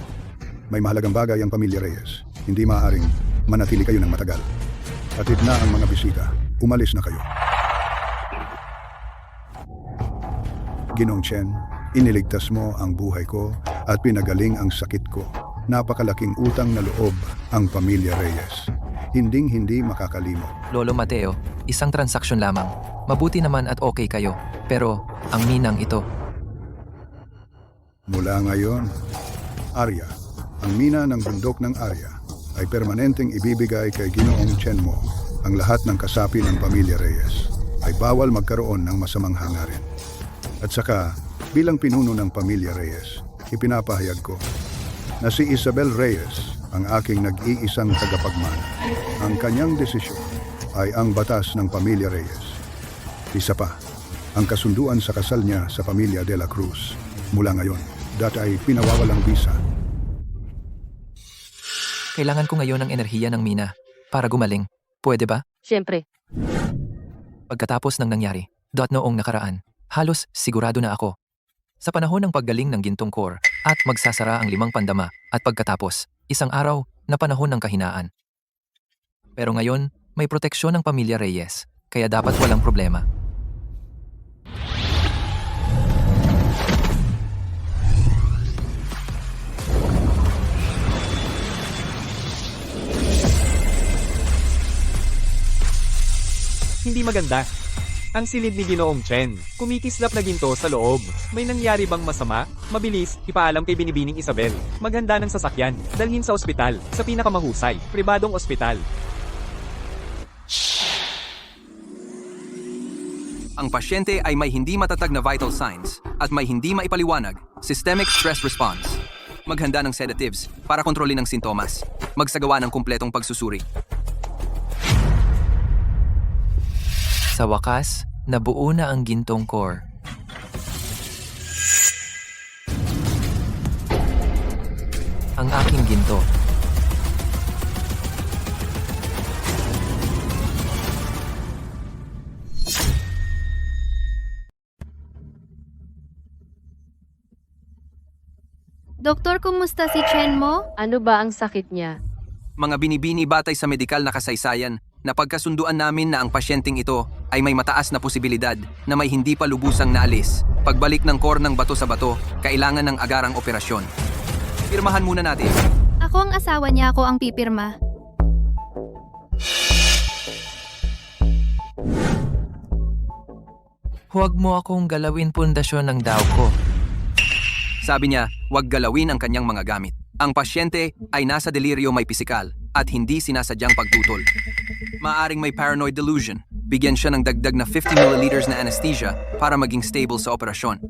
May mahalagang bagay ang pamilya Reyes. Hindi maaaring manatili kayo ng matagal. Hatid na ang mga bisita. Umalis na kayo. Ginong Chen, iniligtas mo ang buhay ko at pinagaling ang sakit ko. Napakalaking utang na loob ang pamilya Reyes. Hinding-hindi makakalimot. Lolo Mateo, isang transaksyon lamang. Mabuti naman at okay kayo. Pero, ang minang ito, Mula ngayon, Arya, ang mina ng bundok ng Arya ay permanenteng ibibigay kay Ginoong Chen mo. Ang lahat ng kasapi ng pamilya Reyes ay bawal magkaroon ng masamang hangarin. At saka, bilang pinuno ng pamilya Reyes, ipinapahayag ko na si Isabel Reyes ang aking nag-iisang tagapagmana. Ang kanyang desisyon ay ang batas ng pamilya Reyes. Isa pa, ang kasunduan sa kasal niya sa pamilya de la Cruz. Mula ngayon, dati ay pinawawalang bisa. kailangan ko ngayon ng enerhiya ng mina para gumaling. Pwede ba? Siyempre. Pagkatapos ng nangyari, noong nakaraan, halos sigurado na ako. Sa panahon ng paggaling ng gintong core at magsasara ang 5 pandama at pagkatapos, isang araw na panahon ng kahinaan. Pero ngayon, may proteksyon ng pamilya Reyes, kaya dapat walang problema. Hindi maganda. Ang silid ni Ginoong Chen, kumikislap na ginto sa loob. May nangyari bang masama? Mabilis, ipaalam kay Binibining Isabel. Maghanda ng sasakyan, dalhin sa ospital, sa pinakamahusay, pribadong ospital. Ang pasyente ay may hindi matatag na vital signs at may hindi maipaliwanag, systemic stress response. Maghanda ng sedatives para kontrolin ang sintomas. Magsagawa ng kumpletong pagsusuri. Sa wakas, nabuo na ang gintong core. Ang aking ginto. Doktor, kumusta si Chen mo? Ano ba ang sakit niya? Mga binibini batay sa medikal na kasaysayan, napagkasunduan namin na ang pasyenteng ito ay may mataas na posibilidad na may hindi pa lubusang naalis. Pagbalik ng core ng bato sa bato, kailangan ng agarang operasyon. Pirmahan muna natin. Ako ang asawa niya, ako ang pipirma. Huwag mo akong galawin pundasyon ng daw ko. Sabi niya, huwag galawin ang kanyang mga gamit. Ang pasyente ay nasa deliryo may pisikal at hindi sinasadyang pagtutol. Maaring may paranoid delusion. Bigyan siya ng dagdag na 50 ml na anesthesia para maging stable sa operasyon.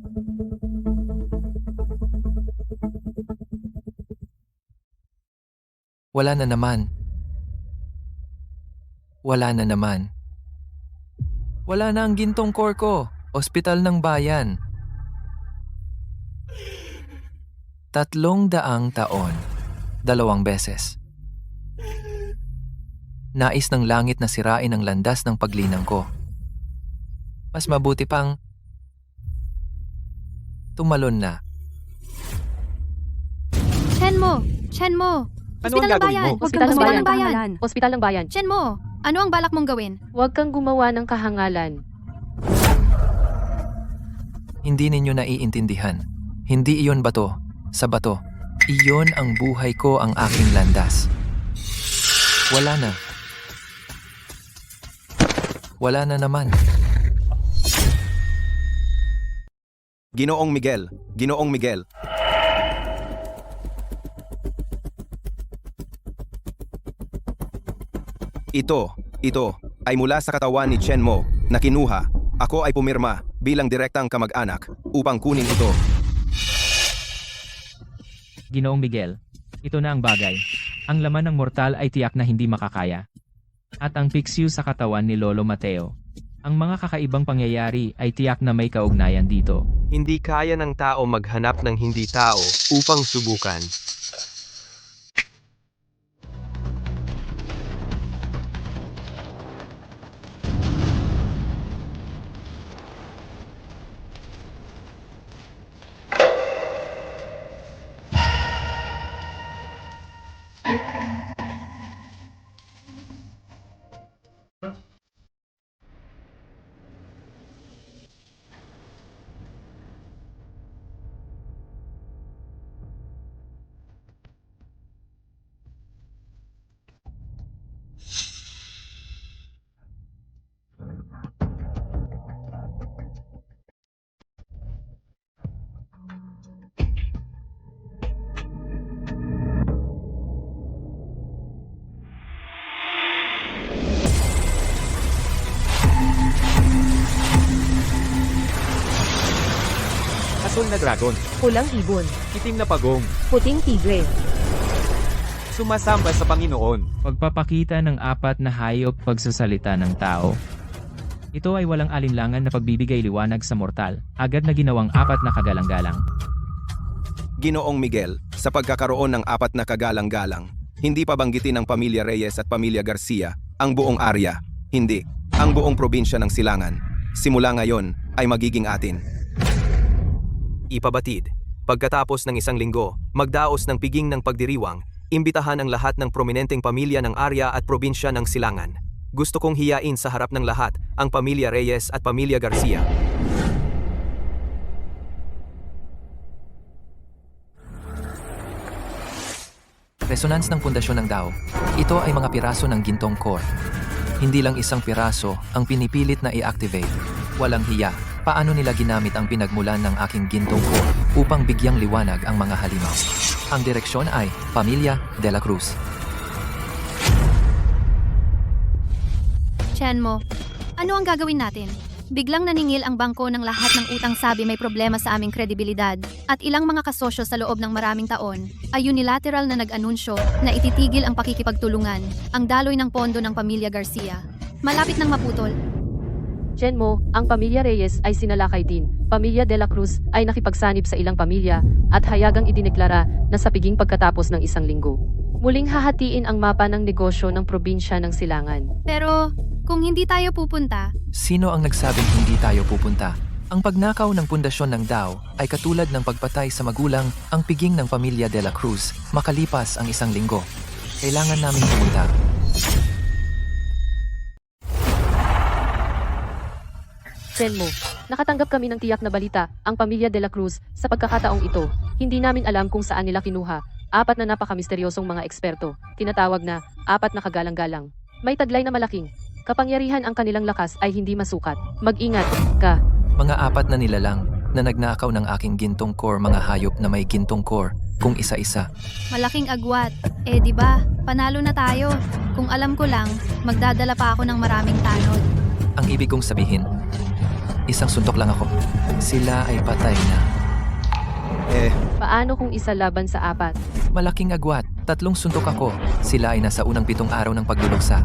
Wala na naman. Wala na naman. Wala na ang gintong core ko. Ospital ng bayan. 300 taon. 2 beses. Nais ng langit na sirain ang landas ng paglinang ko. Mas mabuti pang tumalon na. Chen mo! Chen mo! Ano ang gagawin mo? Ospital ng Ospital bayan. ng bayan. Ospital ng bayan. Chen mo! Ano ang balak mong gawin? Huwag kang gumawa ng kahangalan. Hindi ninyo naiintindihan. Hindi iyon bato. Sa bato. Iyon ang buhay ko, ang aking landas. Wala na. Wala na naman. Ginoong Miguel, Ginoong Miguel. Ito ay mula sa katawan ni Chen Mo na kinuha. Ako ay pumirma bilang direktang kamag-anak upang kunin ito. Ginoong Miguel, ito na ang bagay. Ang laman ng mortal ay tiyak na hindi makakaya. At ang piksiw sa katawan ni Lolo Mateo. Ang mga kakaibang pangyayari ay tiyak na may kaugnayan dito. Hindi kaya ng tao maghanap ng hindi tao upang subukan. Asul na dragon, Pulang ibon. itim na pagong, Puting tigre. sumasamba sa Panginoon. Pagpapakita ng apat na hayop pagsasalita ng tao. Ito ay walang alinlangan na pagbibigay liwanag sa mortal, agad na ginawang apat na kagalang-galang. Ginoong Miguel, sa pagkakaroon ng apat na kagalang-galang, hindi pa banggitin ng pamilya Reyes at pamilya Garcia ang buong area, hindi, ang buong probinsya ng Silangan. Simula ngayon ay magiging atin. Ipabatid. Pagkatapos ng isang linggo, magdaos ng piging ng pagdiriwang, imbitahan ang lahat ng prominenteng pamilya ng area at probinsya ng Silangan. Gusto kong hiyain sa harap ng lahat ang pamilya Reyes at pamilya Garcia. Resonance ng pundasyon ng Dao. Ito ay mga piraso ng gintong core. Hindi lang isang piraso ang pinipilit na i-activate. Walang hiya. Paano nila ginamit ang pinagmulan ng aking gintong core upang bigyang liwanag ang mga halimaw? Ang direksyon ay Pamilya de la Cruz. Chenmo, ano ang gagawin natin? Biglang naningil ang bangko ng lahat ng utang, sabi may problema sa aming kredibilidad, at ilang mga kasosyo sa loob ng maraming taon ay unilateral na nag-anunsyo na ititigil ang pakikipagtulungan, ang daloy ng pondo ng pamilya Garcia. Malapit nang maputol. Chenmo, ang pamilya Reyes ay sinalakay din. Pamilya de la Cruz ay nakipagsanib sa ilang pamilya at hayagang idineklara na sa piging pagkatapos ng isang linggo. Muling hahatiin ang mapa ng negosyo ng probinsya ng Silangan. Pero, kung hindi tayo pupunta, Sino ang nagsabing hindi tayo pupunta? Ang pagnakaw ng pundasyon ng Dao ay katulad ng pagpatay sa magulang ang piging ng pamilya de la Cruz makalipas ang isang linggo. Kailangan namin pumunta. Chenmo, nakatanggap kami ng tiyak na balita, ang pamilya de la Cruz, sa pagkakataong ito. Hindi namin alam kung saan nila kinuha. Apat na napakamisteryosong mga eksperto, tinatawag na apat na kagalang-galang. May taglay na malaking kapangyarihan, ang kanilang lakas ay hindi masukat. Mag-ingat ka. Mga apat na nilalang na nagnakaw ng aking gintong core, mga hayop na may gintong core, kung isa-isa. malaking agwat. Eh di ba, panalo na tayo. Kung alam ko lang, magdadala pa ako ng maraming tanod. Ang ibig kong sabihin, isang suntok lang ako. Sila ay patay na. Paano kung isa laban sa apat? Malaking agwat, 3 suntok ako. Sila ay nasa unang 7 araw ng pagluluksa.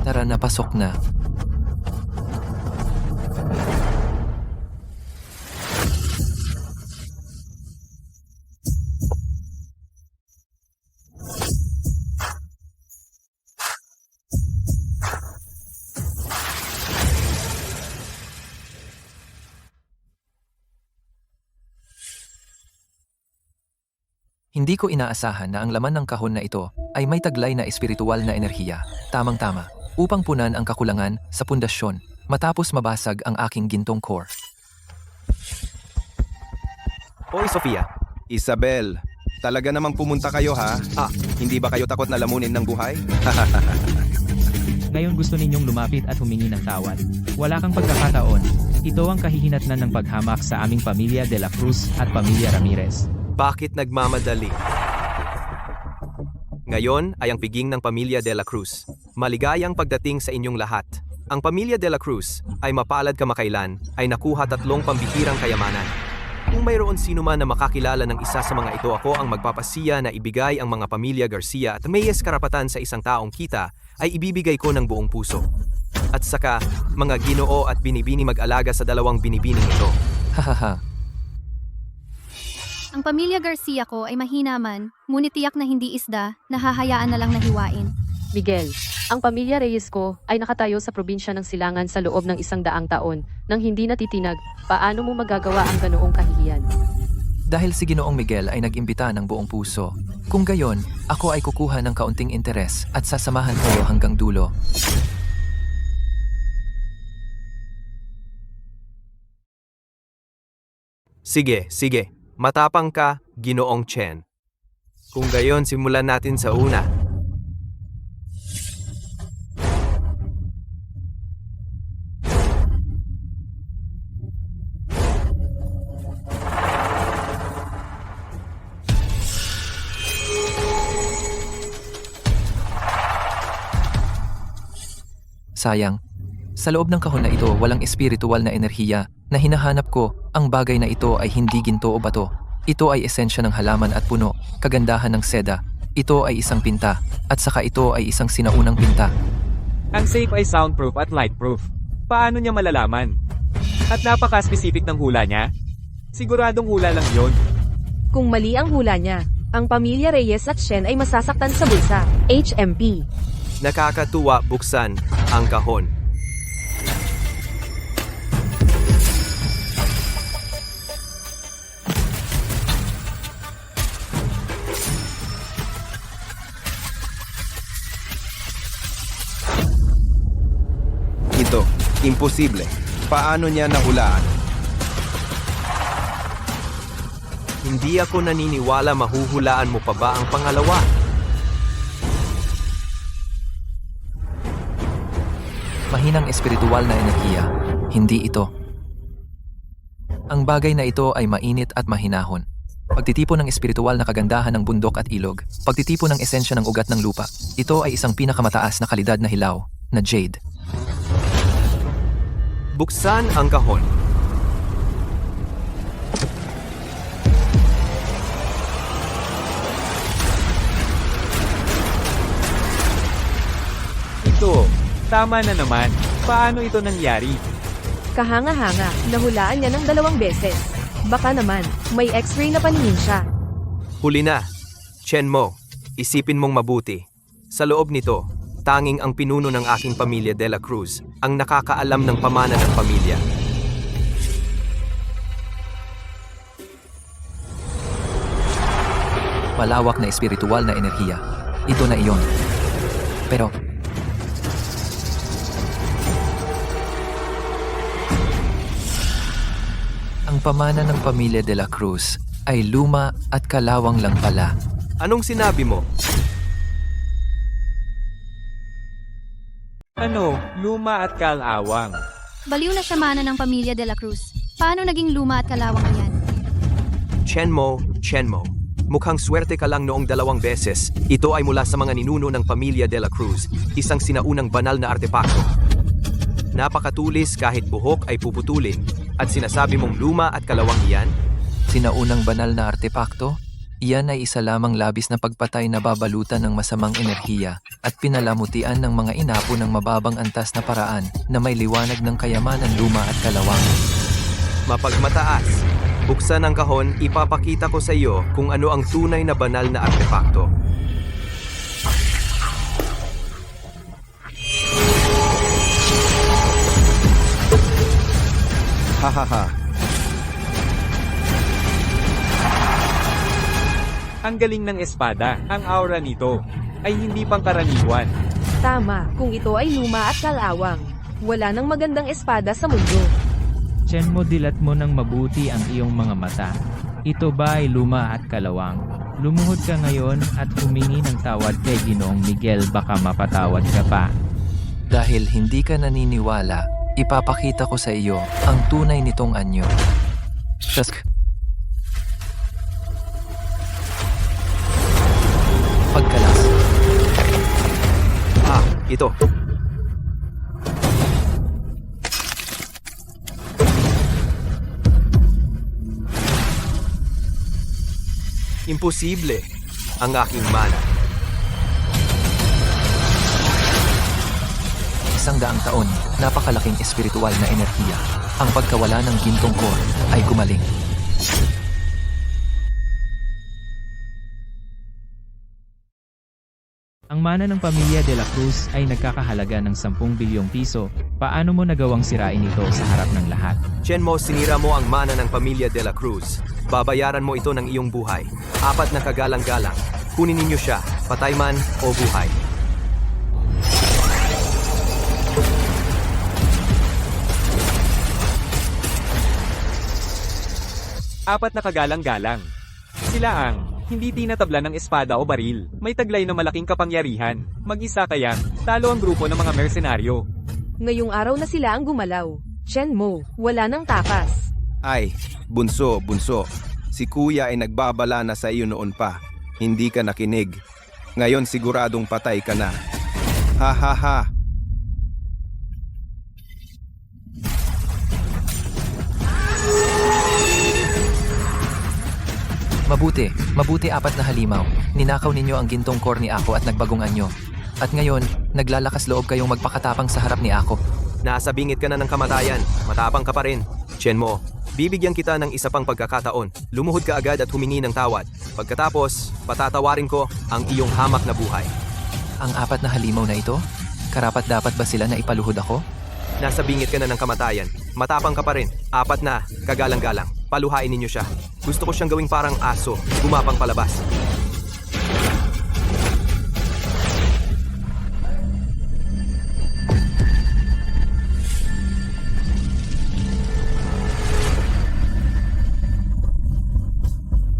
Tara na, pasok na. Hindi ko inaasahan na ang laman ng kahon na ito ay may taglay na espiritual na enerhiya. Tamang-tama, upang punan ang kakulangan sa pundasyon matapos mabasag ang aking gintong core. Hoy Sofia, Isabel, talaga namang pumunta kayo ha? Hindi ba kayo takot na lamunin ng buhay? Ngayon gusto ninyong lumapit at humingi ng tawad. Wala kang pagkakataon. Ito ang kahihinatnan ng paghamak sa aming pamilya de la Cruz at pamilya Ramirez. Bakit nagmamadali? Ngayon ay ang piging ng pamilya de la Cruz. Maligayang pagdating sa inyong lahat. Ang pamilya de la Cruz ay mapalad kamakailan ay nakuha 3 pambihirang kayamanan. Kung mayroon sino man na makakilala ng isa sa mga ito, ako ang magpapasiya na ibigay ang mga pamilya Garcia at Reyes karapatan sa isang taong kita ay ibibigay ko ng buong puso. At saka, mga Ginoo at binibini, mag-alaga sa 2 binibining ito. Hahaha. Ang pamilya Garcia ko ay mahina man, ngunit tiyak na hindi isda, nahahayaan na lang nahiwain. Miguel, ang pamilya Reyes ko ay nakatayo sa probinsya ng Silangan sa loob ng 100 taon nang hindi natitinag. Paano mo magagawa ang ganoong kahihiyan? Dahil si Ginoong Miguel ay nag-imbita ng buong puso. Kung gayon, ako ay kukuha ng kaunting interes at sasamahan kayo hanggang dulo. Sige, sige. Matapang ka, Ginoong Chen. Kung gayon, simulan natin sa una. Sayang. Sa loob ng kahon na ito, walang espiritual na enerhiya na hinahanap ko. Ang bagay na ito ay hindi ginto o bato. Ito ay esensya ng halaman at puno, kagandahan ng seda. Ito ay isang pinta, at saka ito ay isang sinaunang pinta. Ang safe ay soundproof at lightproof. Paano niya malalaman? At napaka-specific ng hula niya? Siguradong hula lang yon. Kung mali ang hula niya, ang pamilya Reyes at Shen ay masasaktan sa bulsa. HMP. Nakakatuwa, buksan ang kahon. Ito, imposible. Paano niya nahulaan? Hindi ako naniniwala mahuhulaan mo pa ba ang pangalawa? Mahinang espiritual na enerhiya, hindi ito. Ang bagay na ito ay mainit at mahinahon. Pagtitipon ng espiritual na kagandahan ng bundok at ilog, pagtitipon ng esensya ng ugat ng lupa, ito ay isang pinakamataas na kalidad na hilaw, na jade. Buksan ang kahon. Ito, tama na naman. Paano ito nangyari? Kahanga-hanga, nahulaan niya ng 2 beses. Baka naman, may x-ray na paningin siya. Huli na. Chen Mo, isipin mong mabuti. Sa loob nito, tanging ang pinuno ng aking pamilya de la Cruz ang nakakaalam ng pamana ng pamilya. Malawak na espiritual na enerhiya. Ito na iyon. Pero, ang pamana ng pamilya de la Cruz ay luma at kalawang lang pala. Anong sinabi mo? Ano, luma at kalawang. Baliw na siya mana ng pamilya de la Cruz. Paano naging luma at kalawang yan? Chen Mo, mukhang swerte ka lang noong 2 beses. Ito ay mula sa mga ninuno ng pamilya de la Cruz, isang sinaunang banal na artepakto. Napakatulis kahit buhok ay puputulin, at sinasabi mong luma at kalawang iyan? Sinaunang banal na artepakto? Iyan ay isa lamang labis na pagpatay na babalutan ng masamang enerhiya at pinalamutian ng mga inapo ng mababang antas na paraan na may liwanag ng kayamanan luma at kalawang. Mapagmataas. Buksan ang kahon, ipapakita ko sa iyo kung ano ang tunay na banal na artepakto. Hahaha. Ang galing ng espada, ang aura nito, ay hindi pangkaraniwan. Tama, kung ito ay luma at kalawang. Wala nang magandang espada sa mundo. Chen Mo, dilat mo ng mabuti ang iyong mga mata. Ito ba ay luma at kalawang? Lumuhod ka ngayon at humingi ng tawad kay Ginoong Miguel, baka mapatawad ka pa. Dahil hindi ka naniniwala, ipapakita ko sa iyo ang tunay nitong anyo. Tusk. Pagkalas. Ito. Imposible ang aking mana. 100 taon, napakalaking espiritual na enerhiya. Ang pagkawala ng gintong core ay gumaling. Ang mana ng pamilya de la Cruz ay nagkakahalaga ng 10 bilyong piso. Paano mo nagawang sirain ito sa harap ng lahat? Chen Mo, sinira mo ang mana ng pamilya de la Cruz. babayaran mo ito ng iyong buhay. 4 na kagalang-galang. Kunin ninyo siya, patay man o buhay. Apat na kagalang-galang. Sila ang hindi tinatabla ng espada o baril, may taglay na malaking kapangyarihan. Mag-isa kaya, talo ang grupo ng mga mersenaryo. Ngayong araw na sila ang gumalaw. Chen Mo, wala nang takas. Ay, bunso. Si kuya ay nagbabala na sa iyo noon pa. Hindi ka nakinig. Ngayon siguradong patay ka na. Ha ha ha. Mabuti 4 na halimaw. Ninakaw ninyo ang gintong core ni Ako at nagbagong anyo. At ngayon, naglalakas loob kayong magpakatapang sa harap ni Ako. Nasa bingit ka na ng kamatayan, matapang ka pa rin. Chen Mo, bibigyan kita ng isa pang pagkakataon. Lumuhod ka agad at humingi ng tawad. Pagkatapos, patatawarin ko ang iyong hamak na buhay. Ang 4 na halimaw na ito? Karapat dapat ba sila na ipaluhod ako? Nasa bingit ka na ng kamatayan, matapang ka pa rin. 4 na, kagalang-galang. Paluhain ninyo siya. Gusto ko siyang gawing parang aso, gumapang palabas.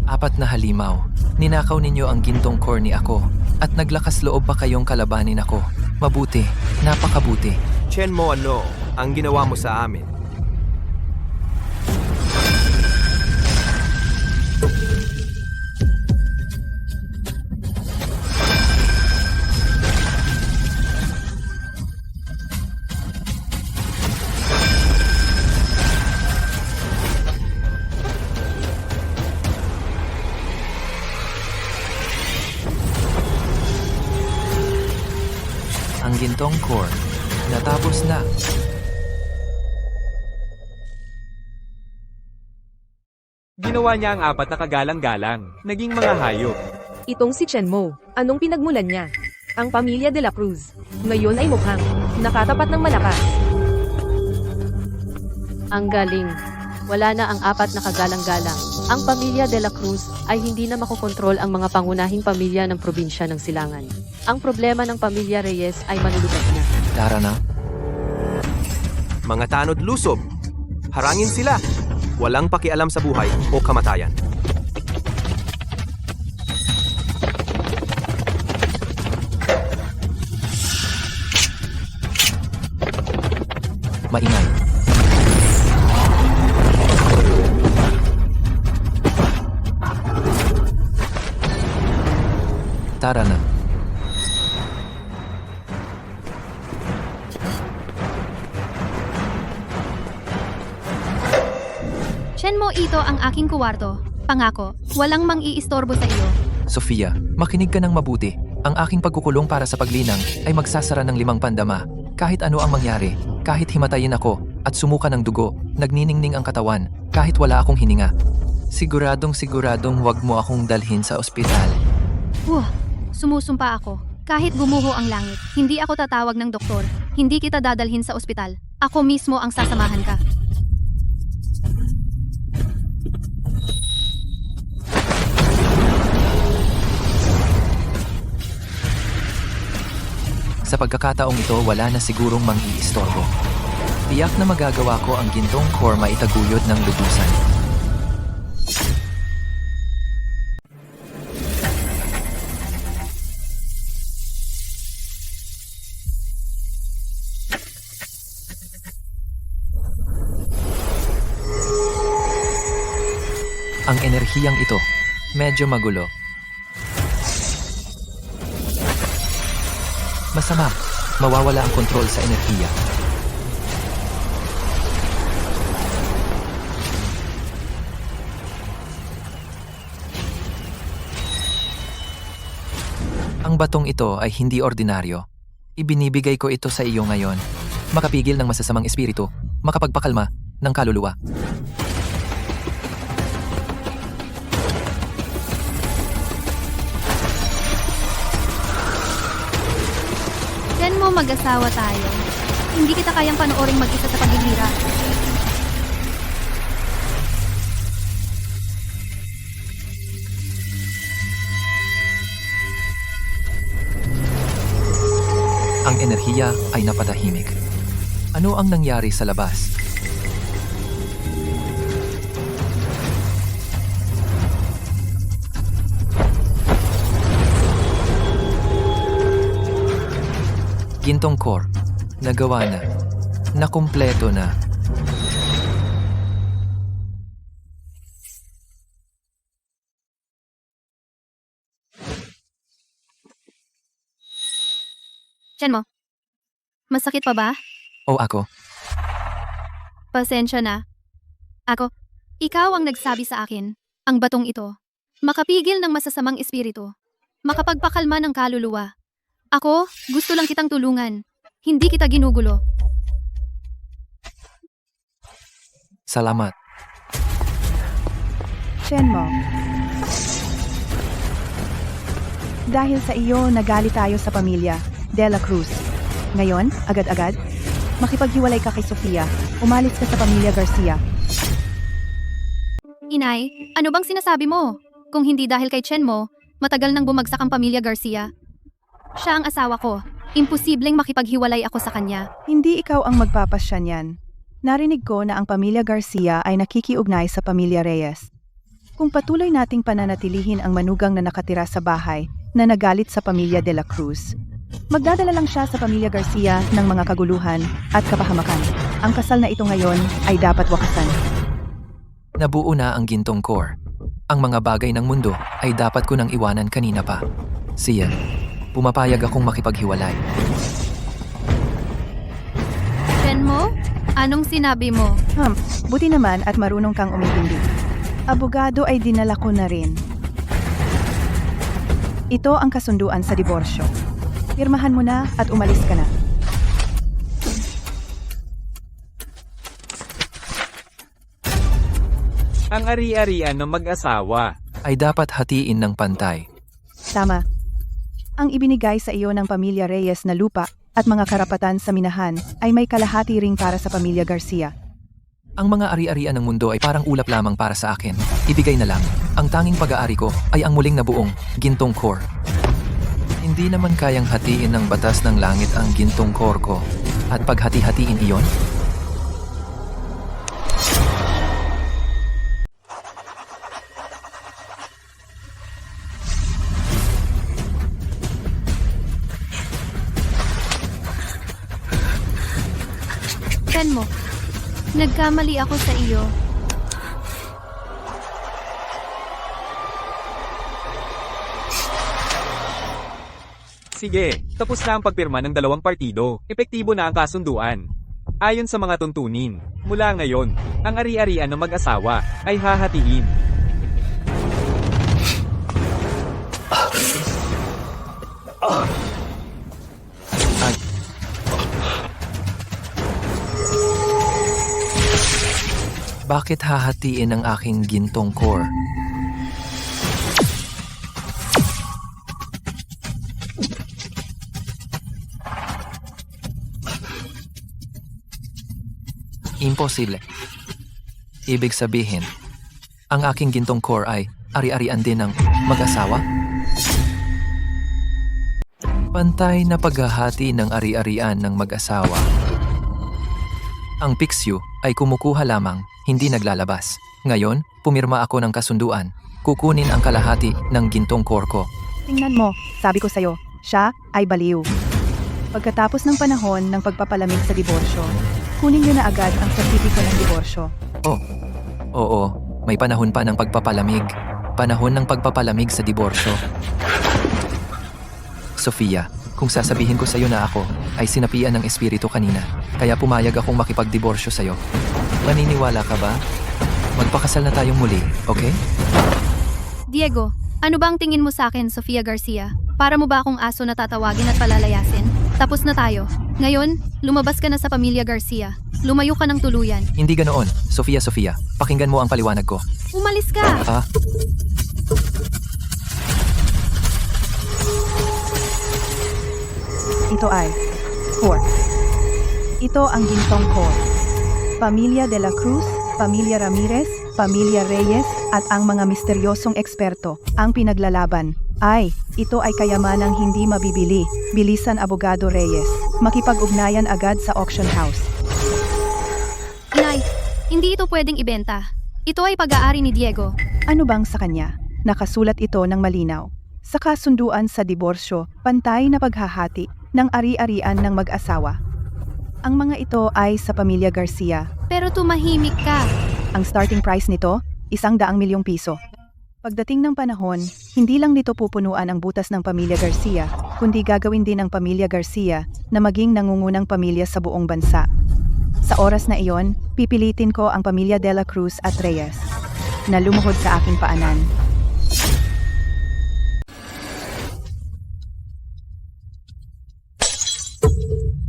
Apat na halimaw. Ninakaw ninyo ang gintong core ni Ako. At naglakas loob pa kayong kalabanin ako. Mabuti, napakabuti. Chen Mo, ano ang ginawa mo sa amin? Ang gintong core. Natapos na. Ginawa niya ang 4 na kagalang-galang, naging mga hayop. Itong si Chen Mo, anong pinagmulan niya? Ang pamilya de la Cruz. Ngayon ay mukhang nakatapat ng malakas. Ang galing. Wala na ang 4 na kagalang-galang. Ang pamilya de la Cruz ay hindi na makokontrol ang mga pangunahing pamilya ng probinsya ng Silangan. Ang problema ng pamilya Reyes ay malulutas na. Tara na. Mga tanod lusob. Harangin sila. Walang pakialam sa buhay o kamatayan. Maingay. Tara na. Chen Mo, ito ang aking kuwarto. Pangako, walang mang-iistorbo sa iyo. Sofia, makinig ka ng mabuti. Ang aking pagkukulong para sa paglinang ay magsasara ng 5 pandama. Kahit ano ang mangyari, kahit himatayin ako at sumuka ng dugo, nagniningning ang katawan, kahit wala akong hininga. Siguradong wag mo akong dalhin sa ospital. Sumusumpa ako. Kahit gumuho ang langit, hindi ako tatawag ng doktor. Hindi kita dadalhin sa ospital. Ako mismo ang sasamahan ka. Sa pagkakataong ito, wala na sigurong mang-iistorbo. Tiyak na magagawa ko ang gintong core maitaguyod ng lubusan. Ang enerhiyang ito, medyo magulo. Masama, mawawala ang kontrol sa enerhiya. Ang batong ito ay hindi ordinaryo. Ibinibigay ko ito sa iyo ngayon. Makapigil ng masasamang espiritu, makapagpakalma ng kaluluwa. Chen Mo, mag-asawa tayo. Hindi kita kayang panooring mag-isa sa paghihirap. enerhiya ay napatahimik. Ano ang nangyari sa labas? Gintong core, nagawa na. Nakumpleto na. Tiyan mo. Masakit pa ba? O ako, Pasensya na. Ikaw ang nagsabi sa akin, ang batong ito, makapigil ng masasamang espiritu, makapagpakalma ng kaluluwa. Ako, gusto lang kitang tulungan. Hindi kita ginugulo. salamat. Shenmo. Dahil sa iyo, nagalit tayo sa pamilya, De La Cruz. Ngayon, agad-agad, makipaghiwalay ka kay Sofia. Umalis ka sa pamilya Garcia. Inay, ano bang sinasabi mo? Kung hindi dahil kay Chen mo, matagal nang bumagsak ang pamilya Garcia. Siya ang asawa ko. Imposibleng makipaghiwalay ako sa kanya. Hindi ikaw ang magpapasya niyan. Narinig ko na ang pamilya Garcia ay nakikiugnay sa pamilya Reyes. Kung patuloy nating pananatilihin ang manugang na nakatira sa bahay na nagalit sa pamilya De La Cruz, magdadala lang siya sa pamilya Garcia ng mga kaguluhan at kapahamakan. Ang kasal na ito ngayon ay dapat wakasan. Nabuo na ang gintong core. Ang mga bagay ng mundo ay dapat ko nang iwanan kanina pa. Siya, pumapayag akong makipaghiwalay. Chen mo? Anong sinabi mo? Buti naman at marunong kang umintindi. Abogado ay dinala ko na rin. Ito ang kasunduan sa diborsyo. Pirmahan mo na at umalis ka na. Ang ari-arian ng mag-asawa. Ay dapat hatiin ng pantay. Tama. Ang ibinigay sa iyo ng pamilya Reyes na lupa at mga karapatan sa minahan ay may kalahati ring para sa pamilya Garcia. Ang mga ari-arian ng mundo ay parang ulap lamang para sa akin. Ibigay na lang. Ang tanging pag-aari ko ay ang muling nabuong gintong core. Hindi naman kayang hatiin ng batas ng langit ang gintong core ko. At paghati-hatiin iyon? Chen mo. Nagkamali ako sa iyo. Sige, tapos na ang pagpirma ng dalawang partido. Epektibo na ang kasunduan. Ayon sa mga tuntunin, mula ngayon, ang ari-arian ng mag-asawa ay hahatiin. Bakit hahatiin ang aking gintong core? Imposible. Ibig sabihin, ang aking gintong core ay ari-arian din ng mag-asawa? Pantay na paghahati ng ari-arian ng mag-asawa. Ang Pixiu ay kumukuha lamang, hindi naglalabas. Ngayon, pumirma ako ng kasunduan. Kukunin ang kalahati ng gintong core ko. Tingnan mo, sabi ko sa'yo, siya ay baliw. Pagkatapos ng panahon ng pagpapalamig sa diborsyo, kunin niyo na agad ang sertipiko ng diborsyo. Oo, may panahon pa ng pagpapalamig. Panahon ng pagpapalamig sa diborsyo. Sofia, kung sasabihin ko sa'yo na ako ay sinapian ng espiritu kanina, kaya pumayag akong makipagdiborsyo sa'yo. Maniniwala ka ba? Magpakasal na tayong muli, okay? Diego, ano ba ang tingin mo sa akin, Sofia Garcia? Para mo ba akong aso na tatawagin at palalayasin? Tapos na tayo. Ngayon, lumabas ka na sa pamilya Garcia. Lumayo ka ng tuluyan. Hindi ganoon. Sofia, pakinggan mo ang paliwanag ko. Umalis ka! Ito ay 4. Ito ang gintong core. Pamilya De La Cruz, Pamilya Ramirez, Pamilya Reyes, at ang mga misteryosong eksperto. Ang pinaglalaban ay, ito ay kayamanang hindi mabibili. Bilisan Abogado Reyes. makipag-ugnayan agad sa auction house. Inay, hindi ito pwedeng ibenta. Ito ay pag-aari ni Diego. Ano bang sa kanya? Nakasulat ito ng malinaw. Sa kasunduan sa diborsyo, pantay na paghahati ng ari-arian ng mag-asawa. Ang mga ito ay sa pamilya Garcia. Pero tumahimik ka. Ang starting price nito, 100 milyong piso. Pagdating ng panahon, hindi lang nito pupunuan ang butas ng pamilya Garcia, kundi gagawin din ng pamilya Garcia na maging nangungunang pamilya sa buong bansa. Sa oras na iyon, pipilitin ko ang pamilya De La Cruz at Reyes na lumuhod sa aking paanan.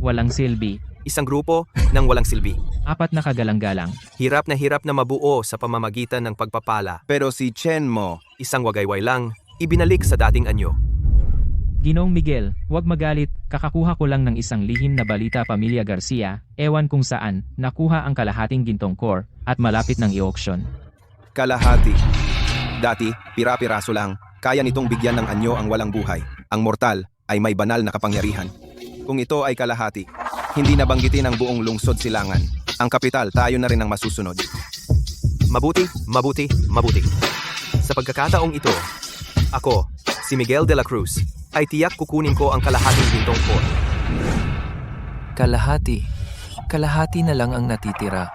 Walang silbi. Isang grupo ng walang silbi. 4 na kagalang-galang. Hirap na mabuo sa pamamagitan ng pagpapala. Pero si Chen Mo, Isang wagayway lang, ibinalik sa dating anyo. Ginoong Miguel, huwag magalit, kakakuha ko lang ng isang lihim na balita pamilya Garcia, ewan kung saan, nakuha ang kalahating gintong core, at malapit ng i-auction. kalahati. Dati, pira-piraso lang, kaya nitong bigyan ng anyo ang walang buhay. Ang mortal ay may banal na kapangyarihan. Kung ito ay kalahati, hindi nabanggitin ang buong lungsod silangan. Ang kapital, tayo na rin ang masusunod. Mabuti. Sa pagkakataong ito, ako, si Miguel de la Cruz, ay tiyak kukunin ko ang kalahating gintong core. Kalahati. Kalahati na lang ang natitira.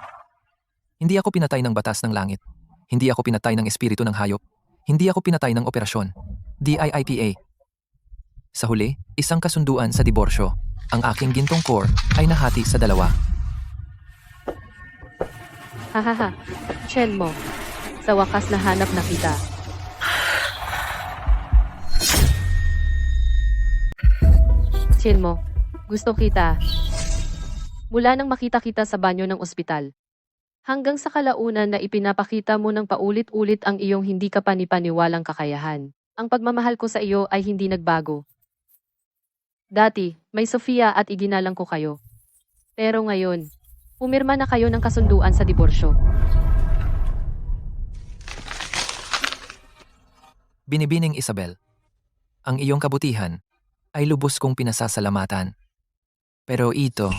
Hindi ako pinatay ng batas ng langit. Hindi ako pinatay ng espiritu ng hayop. Hindi ako pinatay ng operasyon. DIIPA. Sa huli, isang kasunduan sa diborsyo. Ang aking gintong core ay nahati sa 2. Hahaha. Chen mo. Sa wakas nahanap na kita. Chen mo. Gusto kita. Mula nang makita kita sa banyo ng ospital. Hanggang sa kalaunan na ipinapakita mo ng paulit-ulit ang iyong hindi kapanipaniwalang kakayahan. Ang pagmamahal ko sa iyo ay hindi nagbago. Dati, may Sofia at iginalang ko kayo. Pero ngayon, pumirma na kayo ng kasunduan sa diborsyo. Binibining Isabel. Ang iyong kabutihan ay lubos kong pinasasalamatan. Pero ito,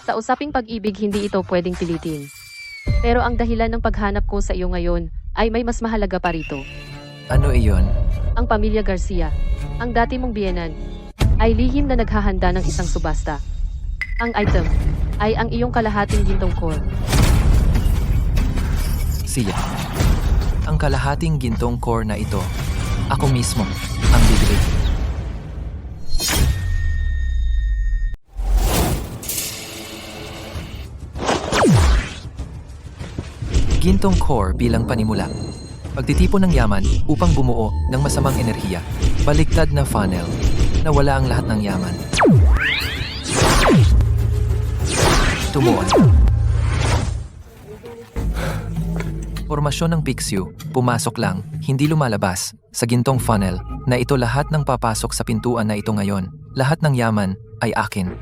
sa usaping pag-ibig hindi ito pwedeng pilitin. Pero ang dahilan ng paghanap ko sa iyo ngayon ay may mas mahalaga pa rito. ano iyon? Ang pamilya Garcia, ang dati mong biyenan, ay lihim na naghahanda ng isang subasta. Ang item ay ang iyong kalahating gintong core. Siya. Ang kalahating gintong core na ito, ako mismo ang bibili. Gintong core bilang panimula. Pagtitipon ng yaman upang bumuo ng masamang enerhiya. Baliktad na funnel na wala ang lahat ng yaman. Tumuon. Formasyon ng Pixiu, pumasok lang, hindi lumalabas, sa gintong funnel, na ito lahat ng papasok sa pintuan na ito ngayon. Lahat ng yaman ay akin.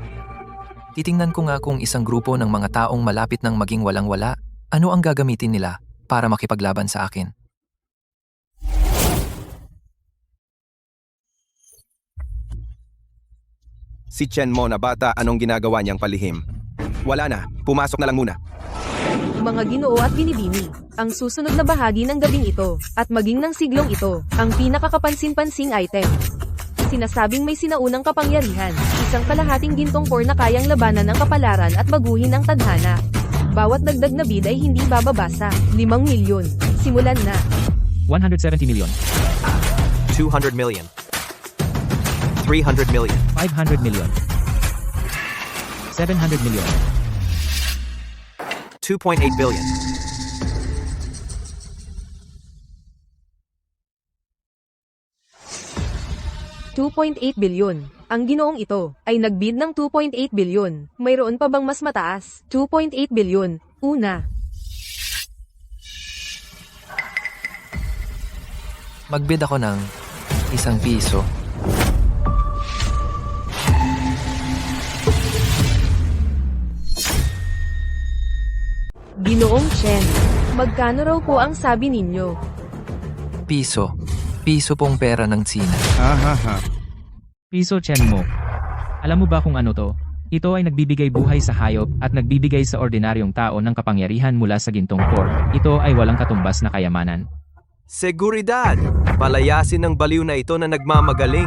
Titingnan ko nga kung isang grupo ng mga taong malapit ng maging walang-wala, ano ang gagamitin nila para makipaglaban sa akin. Si Chen Mo na bata, anong ginagawa niyang palihim? Wala na, pumasok na lang muna. Mga Ginoo at Binibini, ang susunod na bahagi ng gabing ito, at maging ng siglong ito, ang pinakakapansin-pansing item. Sinasabing may sinaunang kapangyarihan, isang kalahating gintong core na kayang labanan ng kapalaran at baguhin ang tadhana. Bawat dagdag na bid ay hindi bababa sa 5 milyon. Simulan na. 170 million. 200 million. 300 million. 500 million. 700 million. 2.8 billion. $2.8 bilyon. Ang ginoong ito ay nagbid ng 2.8 bilyon. Mayroon pa bang mas mataas? 2.8 bilyon. Una. Magbid ako ng ₱1. Ginoong Chen, magkano raw po ang sabi ninyo? Piso. Piso pong pera ng Tsina. Ha. Piso Chen mo. Alam mo ba kung ano to? Ito ay nagbibigay buhay sa hayop at nagbibigay sa ordinaryong tao ng kapangyarihan mula sa gintong core. Ito ay walang katumbas na kayamanan. Seguridad! Palayasin ng baliw na ito na nagmamagaling.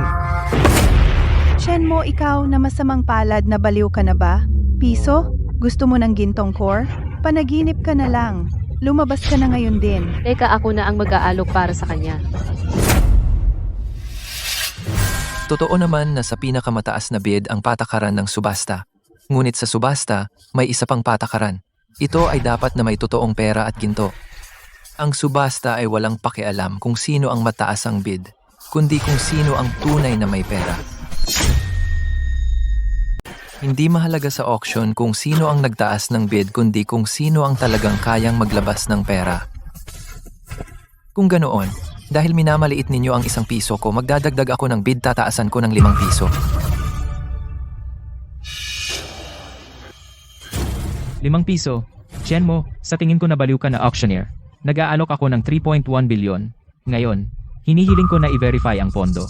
Chen mo, ikaw na masamang palad na baliw ka na ba? Piso? Gusto mo ng gintong core? Panaginip ka na lang. Lumabas ka na ngayon din. Teka, ako na ang mag-aalok para sa kanya. Totoo naman na sa pinakamataas na bid ang patakaran ng subasta. Ngunit sa subasta, may isa pang patakaran. Ito ay dapat na may totoong pera at ginto. Ang subasta ay walang pakialam kung sino ang mataas ang bid, kundi kung sino ang tunay na may pera. Hindi mahalaga sa auction kung sino ang nagtaas ng bid, kundi kung sino ang talagang kayang maglabas ng pera. Kung ganoon, dahil minamaliit ninyo ang 1 piso ko, magdadagdag ako ng bid, tataasan ko ng 5 piso. 5 piso. Chen mo, sa tingin ko nabaliw ka na auctioneer. Nag-aalok ako ng 3.1 bilyon. Ngayon, hinihiling ko na i-verify ang pondo.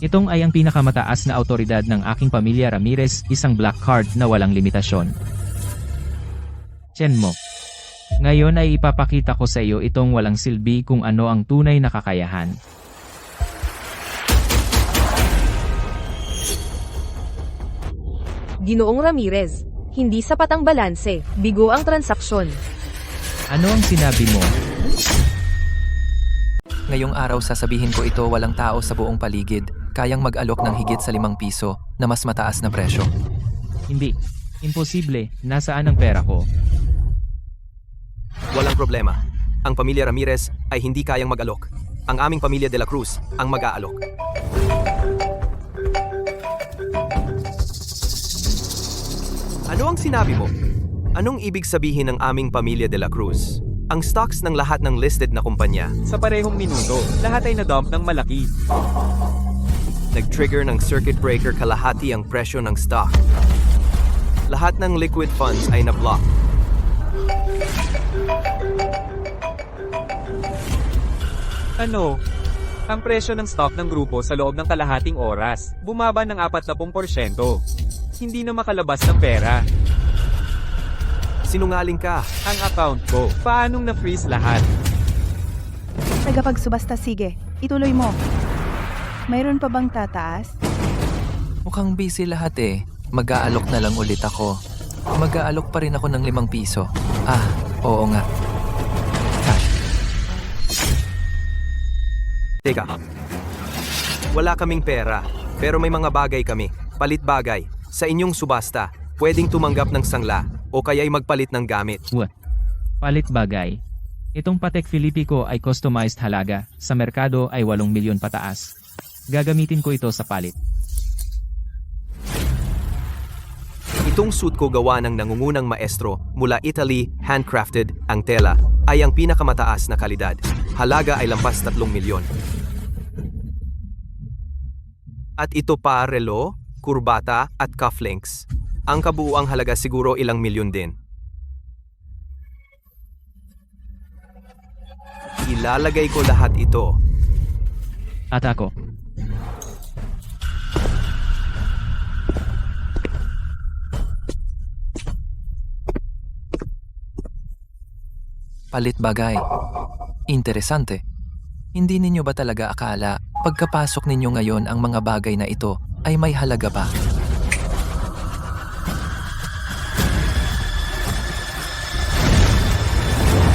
Itong ay ang pinakamataas na autoridad ng aking pamilya Ramirez, isang black card na walang limitasyon. Chen mo. Ngayon ay ipapakita ko sa iyo itong walang silbi kung ano ang tunay na kakayahan. Ginoong Ramirez, hindi sapat ang balanse, bigo ang transaksyon. Ano ang sinabi mo? Ngayong araw sasabihin ko ito, walang tao sa buong paligid kayang mag-alok ng higit sa 5 piso na mas mataas na presyo. Hindi. Imposible. Nasaan ang pera ko? Walang problema. Ang pamilya Ramirez ay hindi kayang mag-alok. Ang aming pamilya de la Cruz ang mag-aalok. Ano ang sinabi mo? Anong ibig sabihin ng aming pamilya de la Cruz? Ang stocks ng lahat ng listed na kumpanya. Sa parehong minuto, lahat ay na-dump ng malaki. Nag-trigger ng circuit breaker, kalahati ang presyo ng stock. Lahat ng liquid funds ay na-block. Ano? Ang presyo ng stock ng grupo sa loob ng kalahating oras, bumaba ng 40%. Hindi na makalabas ng pera. Sinungaling ka. Ang account ko, paanong na-freeze lahat? Tagapagsubasta, sige. Ituloy mo. Mayroon pa bang tataas? Mukhang busy lahat eh. Mag-aalok na lang ulit ako. Mag-aalok pa rin ako ng 5 piso. Oo nga. Cash. Teka. Wala kaming pera, pero may mga bagay kami. Palit bagay. Sa inyong subasta, pwedeng tumanggap ng sangla o kaya'y magpalit ng gamit. Palit bagay. Itong Patek Philippe ko ay customized halaga. Sa merkado ay 8 milyon pataas. Gagamitin ko ito sa palit. Itong suit ko gawa ng nangungunang maestro mula Italy, handcrafted, ang tela, ay ang pinakamataas na kalidad. Halaga ay lampas 3 milyon. At ito pa relo, kurbata at cufflinks. Ang kabuuang halaga siguro ilang milyon din. Ilalagay ko lahat ito. At ako. Palit bagay. Interesante. Hindi ninyo ba talaga akala, pagkapasok ninyo ngayon ang mga bagay na ito ay may halaga pa?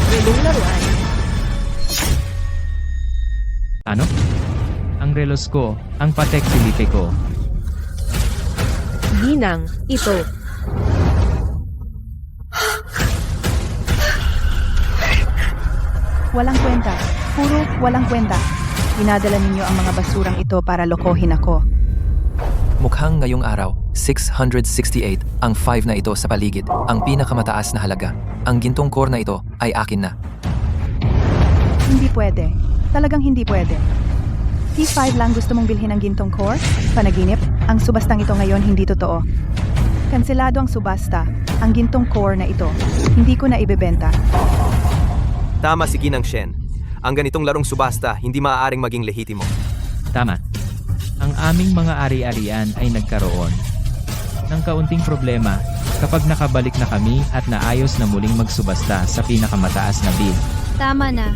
Relong laruan. Ano? Ang relos ko, ang Patek Philippe ko. Ginang, ito. Walang kwenta. Puro walang kwenta. Dinadala ninyo ang mga basurang ito para lokohin ako. Mukhang ngayong araw, 668 ang 5 na ito sa paligid, ang pinakamataas na halaga. Ang gintong core na ito ay akin na. Hindi pwede. Talagang hindi pwede. T5 lang gusto mong bilhin ng gintong core? Panaginip? Ang subastang ito ngayon hindi totoo. Kanselado ang subasta. Ang gintong core na ito. Hindi ko na ibebenta. Tama si Ginang Shen. Ang ganitong larong subasta hindi maaaring maging lehitimo. Tama. Ang aming mga ari-arian ay nagkaroon ng kaunting problema kapag nakabalik na kami at naayos na muling magsubasta sa pinakamataas na bid. Tama na.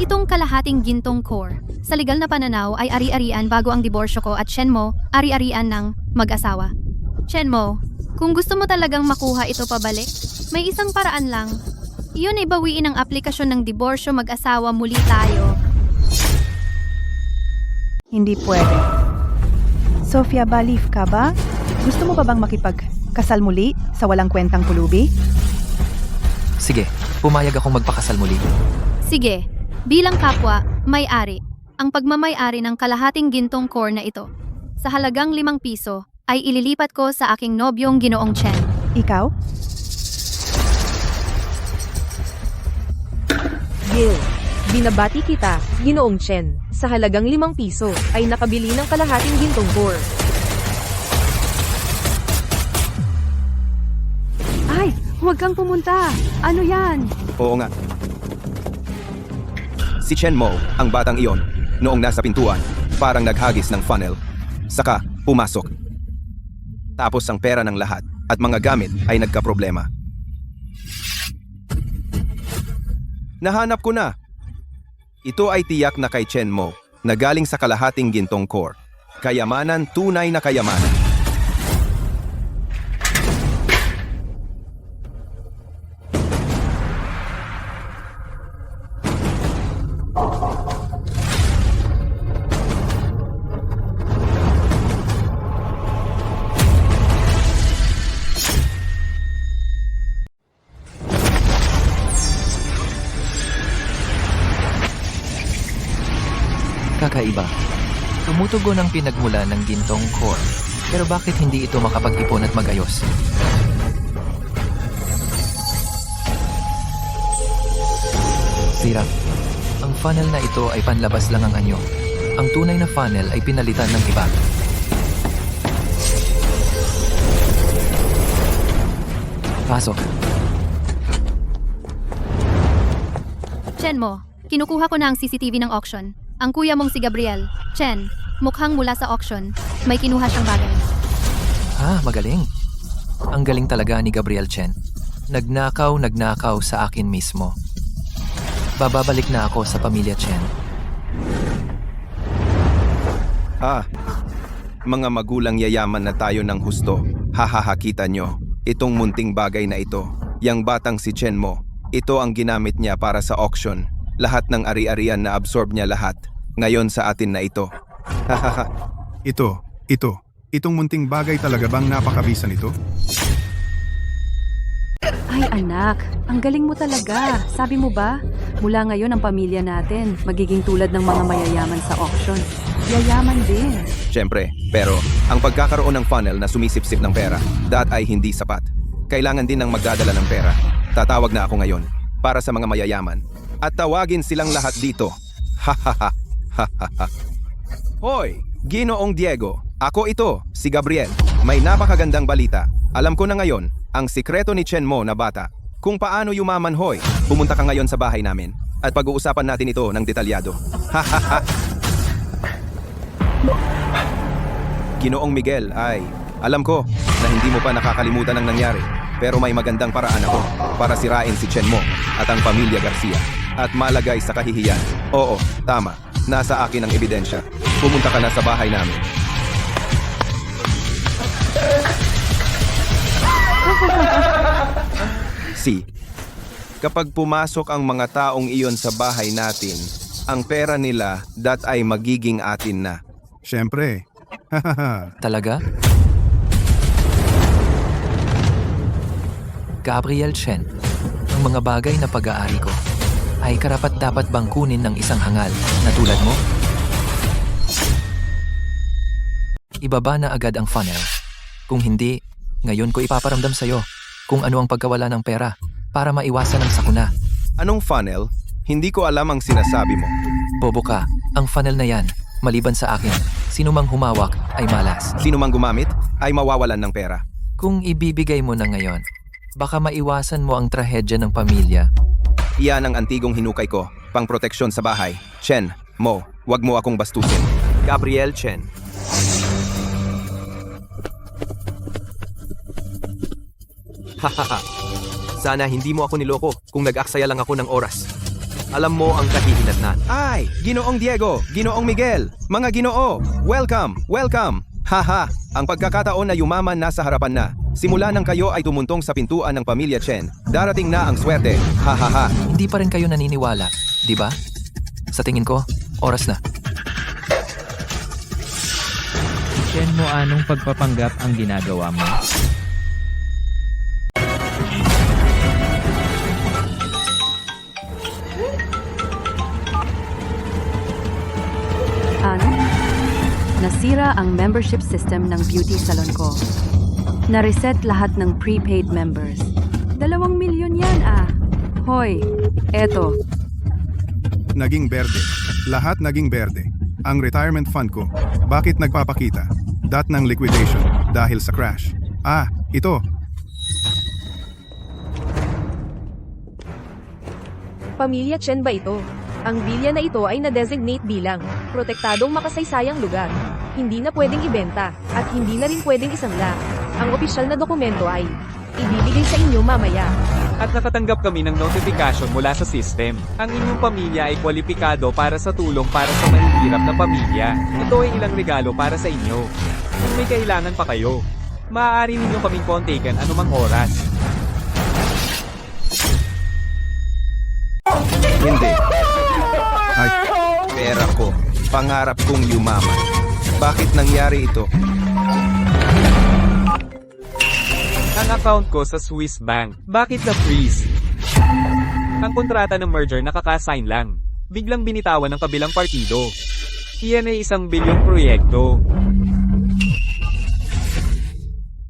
Itong kalahating gintong core. Sa legal na pananaw ay ari-arian bago ang diborsyo ko at Shenmo, ari-arian ng mag-asawa. Shenmo, kung gusto mo talagang makuha ito pabalik, may isang paraan lang. Iyon ay bawiin ang aplikasyon ng diborsyo mag-asawa muli tayo. Hindi pwede. Sofia, balief ka ba? Gusto mo pa bang makipagkasal muli sa walang kwentang pulubi? Sige, pumayag akong magpakasal muli. Sige, bilang kapwa, may-ari, ang pagmamay-ari ng kalahating gintong core na ito, sa halagang 5 piso, ay ililipat ko sa aking nobyong Ginoong Chen. Ikaw? Gil, binabati kita, Ginoong Chen. Sa halagang 5 piso, ay nakabili ng kalahating gintong core. Ay, huwag kang pumunta. Ano yan? Oo nga. Si Chen Mo, ang batang iyon, noong nasa pintuan, parang naghagis ng funnel. Saka, pumasok. Tapos ang pera ng lahat at mga gamit ay nagkaproblema. Nahanap ko na. Ito ay tiyak na kay Chen Mo, na galing sa kalahating gintong core. Kayamanan, tunay na kayamanan. Kakaiba. Tumutugon ang pinagmula ng gintong core. Pero bakit hindi ito makapag-ipon at magayos? Sira. Ang funnel na ito ay panlabas lang ang anyo. Ang tunay na funnel ay pinalitan ng iba. Pasok. Shenmo, kinukuha ko na ang CCTV ng auction. Ang kuya mong si Gabriel, Chen, mukhang mula sa auction, may kinuha siyang bagay. Magaling. Ang galing talaga ni Gabriel Chen. Nagnakaw sa akin mismo. Bababalik na ako sa pamilya Chen. Mga magulang yayaman na tayo ng husto. Kita nyo, itong munting bagay na ito. Yang batang si Chen Mo, ito ang ginamit niya para sa auction. Lahat ng ari-arian na absorb niya lahat. Ngayon sa atin na ito. Itong munting bagay talaga bang napakabisa nito? Ay anak, ang galing mo talaga. Sabi mo ba? Mula ngayon ang pamilya natin, magiging tulad ng mga mayayaman sa auction. Yayaman din. Siyempre, pero ang pagkakaroon ng funnel na sumisipsip ng pera, ay hindi sapat. Kailangan din ng magdadala ng pera. Tatawag na ako ngayon para sa mga mayayaman. At tawagin silang lahat dito. Hoy, Ginoong Diego. Ako ito, si Gabriel. May napakagandang balita. Alam ko na ngayon, ang sikreto ni Chen Mo na bata. Kung paano yumaman, hoy. Pumunta ka ngayon sa bahay namin. At pag-uusapan natin ito ng detalyado. Ginoong Miguel, alam ko na hindi mo pa nakakalimutan ang nangyari. Pero may magandang paraan ako para sirain si Chen Mo at ang pamilya Garcia. At malagay sa kahihiyan. Oo, tama. Nasa akin ang ebidensya. Pumunta ka na sa bahay namin. Kapag pumasok ang mga taong iyon sa bahay natin, ang pera nila ay magiging atin na. Siyempre. Talaga? Gabriel Chen, ang mga bagay na pag-aari ko ay karapat-dapat bang kunin ng isang hangal na tulad mo? Ibaba na agad ang funnel. Kung hindi, ngayon ko ipaparamdam sa'yo kung ano ang pagkawala ng pera para maiwasan ang sakuna. Anong funnel? Hindi ko alam ang sinasabi mo. Bobo ka, ang funnel na yan, maliban sa akin, sino mang humawak ay malas. Sino mang gumamit ay mawawalan ng pera. Kung ibibigay mo na ngayon, Baka maiwasan mo ang trahedya ng pamilya. Iyan ang antigong hinukay ko, pangproteksyon sa bahay. Chen, Mo, wag mo akong bastusin. Gabriel Chen. Hahaha. Sana hindi mo ako niloko kung nag-aksaya lang ako ng oras. Alam mo ang kahihinatnan. Ay, Ginoong Diego, Ginoong Miguel, mga Ginoo, welcome, welcome. Haha, ang pagkakataon na yumaman nasa harapan na. Simula nang kayo ay tumuntong sa pintuan ng pamilya Chen, darating na ang swerte. Hahaha. Hindi pa rin kayo naniniwala, di ba? Sa tingin ko, oras na. Chen mo, anong pagpapanggap ang ginagawa mo? Ano? Nasira ang membership system ng beauty salon ko. Na-reset lahat ng prepaid members. 2 milyon yan ah. Hoy, eto. Naging berde. Lahat naging berde. Ang retirement fund ko. Bakit nagpapakita? Dat ng liquidation dahil sa crash. Ah, ito. Pamilya Chen ba ito? Ang bilya na ito ay na-designate bilang protektadong makasaysayang lugar. Hindi na pwedeng ibenta, at hindi na rin pwedeng isanla. Ang opisyal na dokumento ay ibibigay sa inyo mamaya. At nakatanggap kami ng notification mula sa system. Ang inyong pamilya ay kwalipikado para sa tulong para sa mahihirap na pamilya. Ito ay ilang regalo para sa inyo. Kung may kailangan pa kayo, maaari ninyo kaming kontakan anumang oras. Hindi. Ay, pera ko. Pangarap kong yumaman. Bakit nangyari ito? Ang account ko sa Swiss Bank. Bakit na-freeze? Ang kontrata ng merger nakaka-sign lang. Biglang binitawan ng kabilang partido. Iyan ay 1 bilyong proyekto.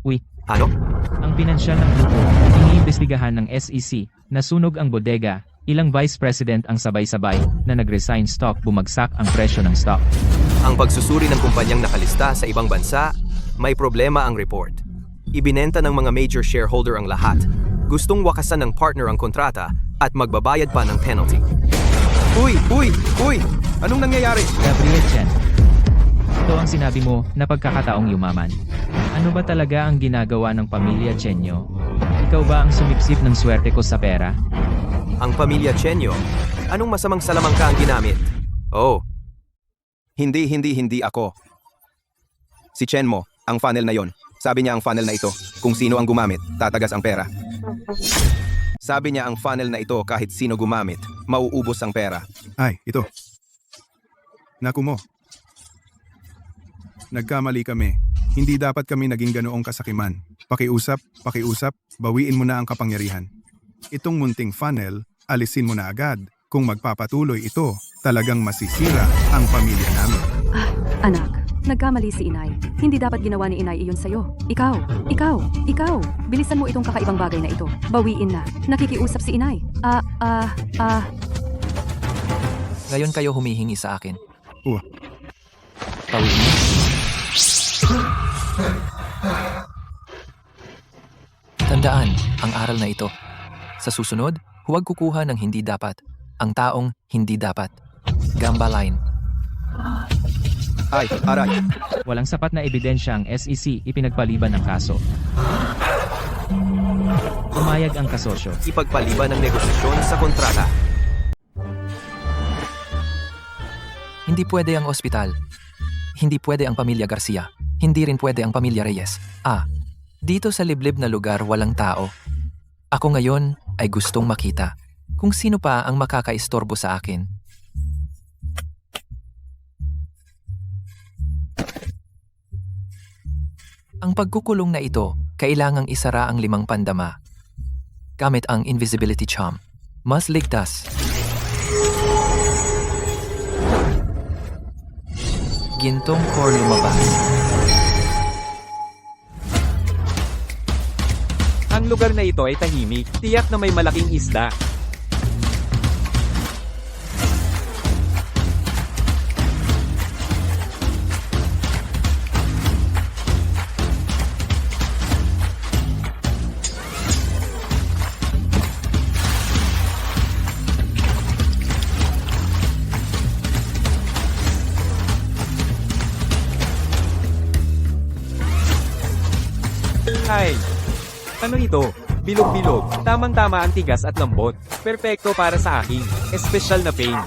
Uy, Ano? ang pinansyal ng grupo, iniimbestigahan ng SEC, nasunog ang bodega, ilang vice president ang sabay-sabay, na nag-resign stock, bumagsak ang presyo ng stock. Ang pagsusuri ng kumpanyang nakalista sa ibang bansa, may problema ang report. Ibinenta ng mga major shareholder ang lahat. Gustong wakasan ng partner ang kontrata at magbabayad pa ng penalty. Uy! Anong nangyayari? Gabriel Chen, ito ang sinabi mo na pagkakataong yumaman. Ano ba talaga ang ginagawa ng pamilya Chenyo? Ikaw ba ang sumipsip ng swerte ko sa pera? Ang pamilya Chenyo, anong masamang salamangka ang ginamit? Oh, Hindi ako. Si Chen Mo, ang funnel na yon. Sabi niya ang funnel na ito, kung sino ang gumamit, tatagas ang pera. Sabi niya ang funnel na ito kahit sino gumamit, mauubos ang pera. Ay, ito. Naku mo. Nagkamali kami. Hindi dapat kami naging ganoong kasakiman. Pakiusap, bawiin mo na ang kapangyarihan. Itong munting funnel, alisin mo na agad. Kung magpapatuloy ito, talagang masisira ang pamilya namin. Ah, anak, nagkamali si inay. Hindi dapat ginawa ni inay iyon sa'yo. Ikaw. Bilisan mo itong kakaibang bagay na ito. Bawiin na. Nakikiusap si inay. Ngayon kayo humihingi sa akin. Tawid mo. Tandaan ang aral na ito. Sa susunod, huwag kukuha ng hindi dapat. Ang taong hindi dapat. Gamba line. Ay, aray. Walang sapat na ebidensya ang SEC, ipinagpaliban ng kaso. Pumayag ang kasosyo. ipagpaliban ng negosasyon sa kontrata. Hindi pwede ang ospital. Hindi pwede ang pamilya Garcia. Hindi rin pwede ang pamilya Reyes. Dito sa liblib na lugar walang tao. Ako ngayon ay gustong makita kung sino pa ang makakaistorbo sa akin. Ang pagkukulong na ito, kailangang isara ang 5 pandama. Gamit ang invisibility charm. Mas ligtas. Gintong core lumabas. Ang lugar na ito ay tahimik. Tiyak na may malaking isda. Ay! Ano ito? Bilog-bilog. Tamang-tama ang tigas at lambot. Perpekto para sa akin. Espesyal na pain.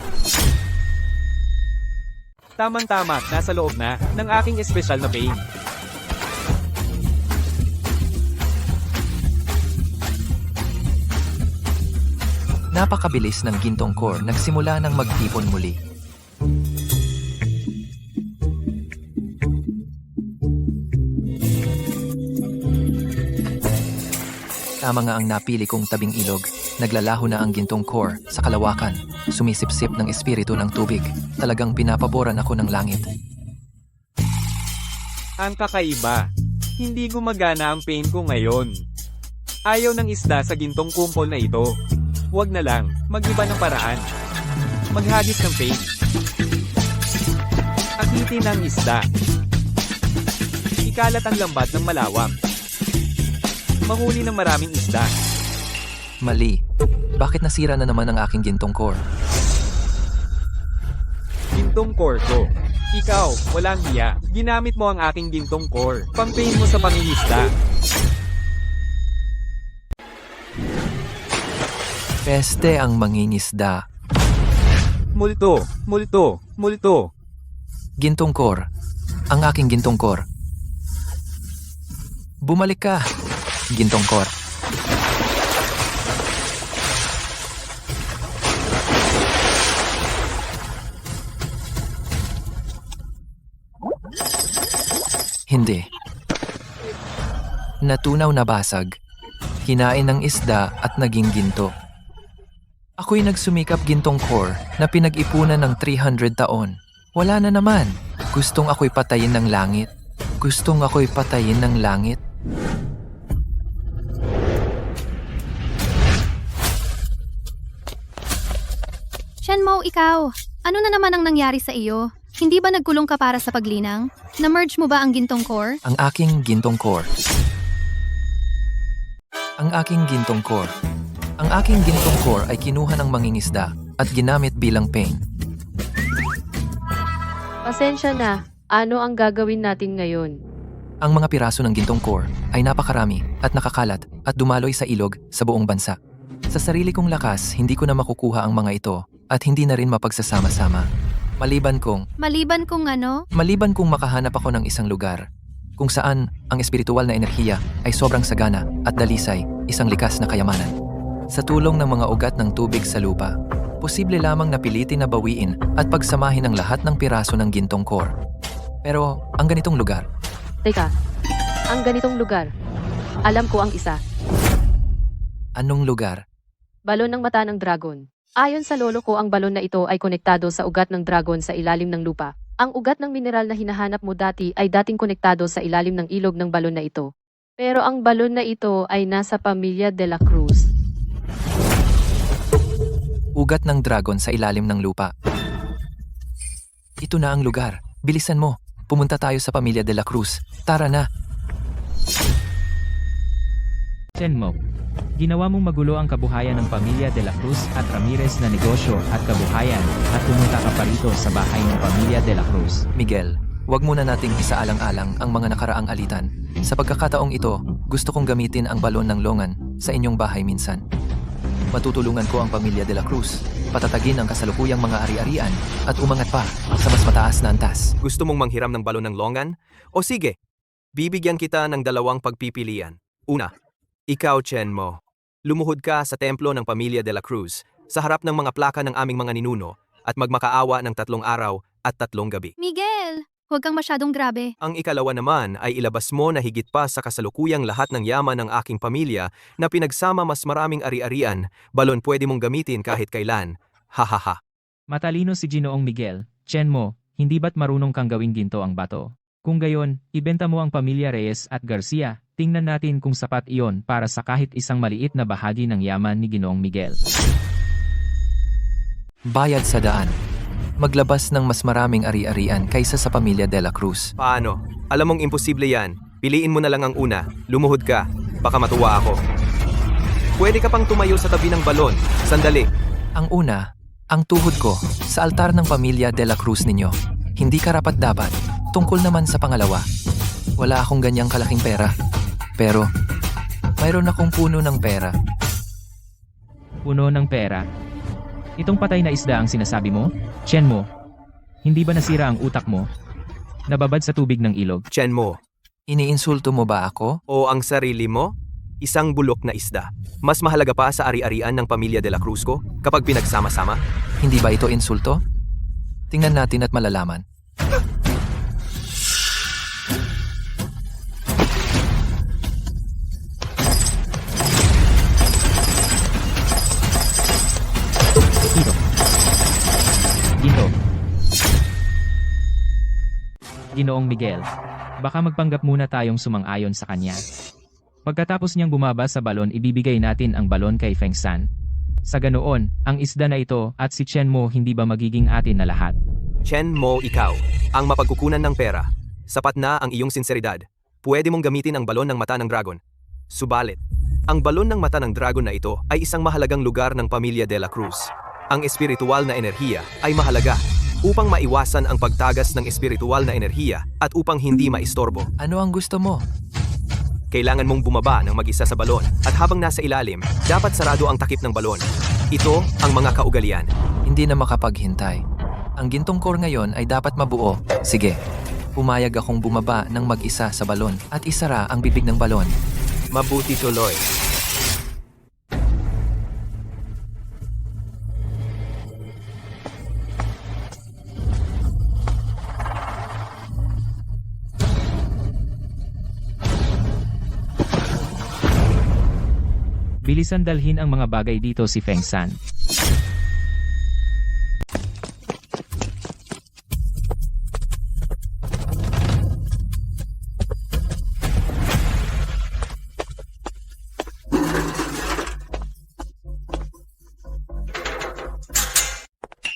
Tamang-tama, nasa loob na ng aking espesyal na pain. Napakabilis ng gintong core nagsimula ng magtipon muli. Tama nga ang napili kong tabing ilog. Naglalaho na ang gintong core sa kalawakan. Sumisipsip ng espiritu ng tubig. Talagang pinapaboran ako ng langit. Ang kakaiba. Hindi gumagana ang pain ko ngayon. Ayaw ng isda sa gintong kumpol na ito. Huwag na lang, mag-iba ng paraan. Maghagis ng pain. Akitin ang isda. Ikalat ang lambat ng malawak. Mahuli ng maraming isda. Mali. Bakit nasira na naman ang aking gintong core? Gintong core ko. Ikaw, walang hiya. Ginamit mo ang aking gintong core. Pampain mo sa pangingisda. Peste ang mangingisda. Multo, multo, multo. Gintong core. Ang aking gintong core. Bumalik ka. Gintong core. Hindi. Natunaw na basag. Hinain ng isda at naging ginto. Ako'y nagsumikap gintong core na pinag-ipunan ng 300 taon. Wala na naman. Gustong ako'y patayin ng langit. Gustong ako'y patayin ng langit. Shenmou, ikaw. Ano na naman ang nangyari sa iyo? Hindi ba nagkulong ka para sa paglinang? Na-merge mo ba ang gintong core? Ang aking gintong core. Ang aking gintong core. Ang aking gintong core ay kinuha ng mangingisda at ginamit bilang pain. Pasensya na. Ano ang gagawin natin ngayon? Ang mga piraso ng gintong core ay napakarami at nakakalat at dumaloy sa ilog sa buong bansa. Sa sarili kong lakas, hindi ko na makukuha ang mga ito at hindi na rin mapagsasama-sama. Maliban kung ano? Maliban kung makahanap ako ng isang lugar kung saan ang espiritual na enerhiya ay sobrang sagana at dalisay, isang likas na kayamanan. Sa tulong ng mga ugat ng tubig sa lupa, posible lamang napilitin na bawiin at pagsamahin ang lahat ng piraso ng gintong core. Pero ang ganitong lugar, Teka, ang ganitong lugar. Alam ko ang isa. anong lugar? Balon ng mata ng dragon. Ayon sa lolo ko, ang balon na ito ay konektado sa ugat ng dragon sa ilalim ng lupa. Ang ugat ng mineral na hinahanap mo dati ay dating konektado sa ilalim ng ilog ng balon na ito. Pero ang balon na ito ay nasa pamilya de la Cruz. Ugat ng dragon sa ilalim ng lupa. Ito na ang lugar. Bilisan mo. Pumunta tayo sa pamilya de la Cruz. Tara na. Shenmou, ginawa mong magulo ang kabuhayan ng pamilya de la Cruz at Ramirez na negosyo at kabuhayan at pumunta ka pa rito sa bahay ng pamilya de la Cruz. Miguel, wag muna nating isaalang-alang ang mga nakaraang alitan. Sa pagkakataong ito, gusto kong gamitin ang balon ng longan sa inyong bahay minsan. Matutulungan ko ang pamilya de la Cruz, patatagin ang kasalukuyang mga ari-arian at umangat pa sa mas mataas na antas. Gusto mong manghiram ng balon ng longan? O sige, bibigyan kita ng dalawang pagpipilian. Una, ikaw, Shenmou. Lumuhod ka sa templo ng pamilya de la Cruz sa harap ng mga plaka ng aming mga ninuno at magmakaawa ng 3 araw at 3 gabi. Miguel, huwag kang masyadong grabe. Ang ikalawa naman ay ilabas mo na higit pa sa kasalukuyang lahat ng yaman ng aking pamilya na pinagsama mas maraming ari-arian, balon pwede mong gamitin kahit kailan. Hahaha. Matalino si Ginoong Miguel. Shenmou, hindi ba't marunong kang gawing ginto ang bato? Kung gayon, ibenta mo ang pamilya Reyes at Garcia. Tingnan natin kung sapat iyon para sa kahit isang maliit na bahagi ng yaman ni Ginoong Miguel. Bayad sa daan. Maglabas ng mas maraming ari-arian kaysa sa pamilya de la Cruz. Paano? Alam mong imposible yan. Piliin mo na lang ang una. Lumuhod ka. Baka matuwa ako. Pwede ka pang tumayo sa tabi ng balon. Sandali. Ang una, ang tuhod ko sa altar ng pamilya de la Cruz ninyo. Hindi karapat-dapat. Tungkol naman sa pangalawa, wala akong ganyang kalaking pera. Pero, mayroon akong puno ng pera. Puno ng pera. Itong patay na isda ang sinasabi mo? Chenmo, hindi ba nasira ang utak mo? Nababad sa tubig ng ilog? Chenmo, Iniinsulto mo ba ako? o ang sarili mo? Isang bulok na isda. Mas mahalaga pa sa ari-arian ng pamilya de la Cruz ko kapag pinagsama-sama? Hindi ba ito insulto? Tingnan natin at malalaman. Dito. Dito. Ginoong Miguel, baka magpanggap muna tayong sumang-ayon sa kanya. Pagkatapos niyang bumaba sa balon, ibibigay natin ang balon kay Feng San. Sa ganoon, ang isda na ito at si Chenmo hindi ba magiging atin na lahat? Chenmo, ikaw, ang mapagkukunan ng pera. Sapat na ang iyong sinseridad. Pwede mong gamitin ang balon ng mata ng dragon. Subalit, ang balon ng mata ng dragon na ito ay isang mahalagang lugar ng pamilya de la Cruz. Ang espiritual na enerhiya ay mahalaga upang maiwasan ang pagtagas ng espiritual na enerhiya at upang hindi maistorbo. Ano ang gusto mo? Kailangan mong bumaba ng mag-isa sa balon at habang nasa ilalim, dapat sarado ang takip ng balon. Ito ang mga kaugalian. Hindi na makapaghintay. Ang gintong core ngayon ay dapat mabuo. Sige, pumayag akong bumaba ng mag-isa sa balon at isara ang bibig ng balon. Mabuti tuloy. Bilisan dalhin ang mga bagay dito si Feng San.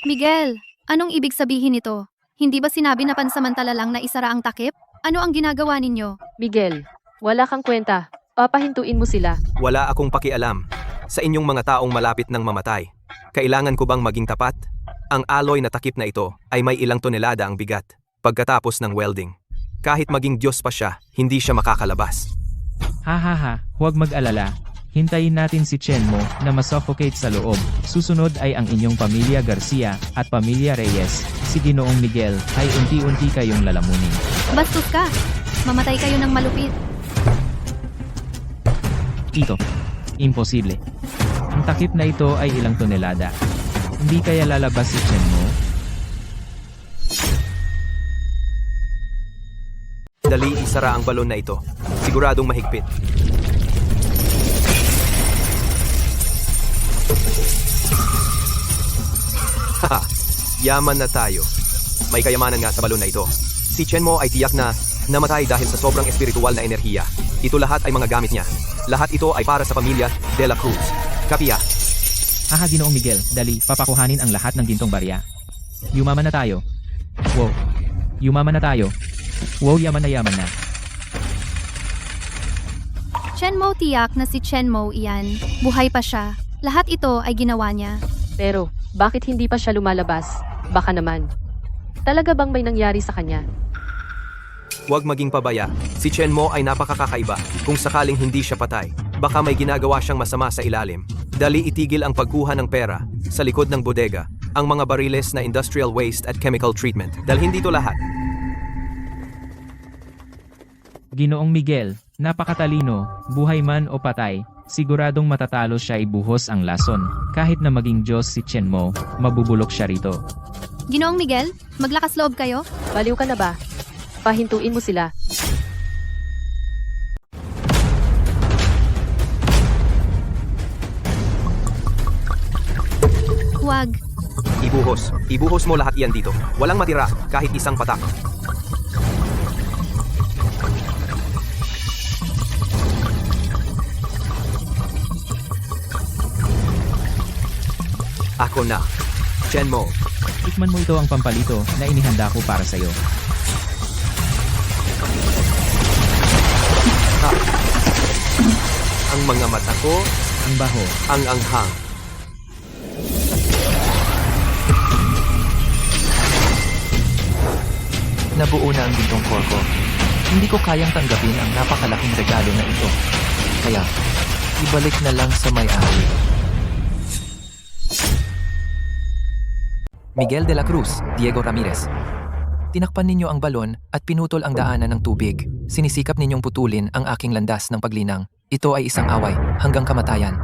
Miguel, anong ibig sabihin nito? Hindi ba sinabi na pansamantala lang na isara ang takip? Ano ang ginagawa ninyo? Miguel, wala kang kwenta. Papahintuin mo sila. Wala akong pakialam sa inyong mga taong malapit ng mamatay. Kailangan ko bang maging tapat? Ang alloy na takip na ito ay may ilang tonelada ang bigat pagkatapos ng welding. Kahit maging Diyos pa siya, hindi siya makakalabas. Ha, huwag mag-alala. Hintayin natin si Chenmo na masuffocate sa loob. Susunod ay ang inyong pamilya Garcia at pamilya Reyes. Si Ginoong Miguel ay unti-unti kayong lalamunin. Bastos ka! Mamatay kayo ng malupit. Ito. Imposible. Ang takip na ito ay ilang tonelada. Hindi kaya lalabas si Chenmo? Dali, isara ang balon na ito. Siguradong mahigpit. Haha, yaman na tayo. May kayamanan nga sa balon na ito. Si Chenmo ay tiyak na namatay dahil sa sobrang espiritual na enerhiya. Ito lahat ay mga gamit niya. Lahat ito ay para sa pamilya de la Cruz. Kapiya. Haha, Ginoong Miguel, dali, papakuhanin ang lahat ng gintong barya. Yumaman na tayo. Wow. Yumaman na tayo. Wow, yaman na. Chenmo, tiyak na si Chenmo iyan. Buhay pa siya. Lahat ito ay ginawa niya. Pero, bakit hindi pa siya lumalabas? Baka naman. Talaga bang may nangyari sa kanya? Huwag maging pabaya. Si Chenmo ay napakakakaiba. Kung sakaling hindi siya patay, baka may ginagawa siyang masama sa ilalim. Dali, itigil ang pagkuha ng pera sa likod ng bodega, ang mga bariles na industrial waste at chemical treatment. Dalhin dito lahat. Ginoong Miguel, napakatalino, buhay man o patay, siguradong matatalo siya ibuhos ang lason. Kahit na maging Diyos si Chenmo, mabubulok siya rito. Ginoong Miguel, maglakas loob kayo? Baliw ka na ba? Pahintuin mo sila. Huwag. Ibuhos. Ibuhos mo lahat iyan dito. Walang matira, kahit isang patak. Ako na. Chenmo. Tikman mo ito ang pampalito na inihanda ko para sa'yo. Ha. Ang mga mata ko, Ang baho. ang anghang. Nabuo na ang gintong core ko. Hindi ko kayang tanggapin ang napakalaking regalo na ito. Kaya, ibalik na lang sa may-ari. Miguel de la Cruz, Diego Ramirez. Tinakpan ninyo ang balon at pinutol ang daanan ng tubig. Sinisikap ninyong putulin ang aking landas ng paglinang. Ito ay isang away hanggang kamatayan.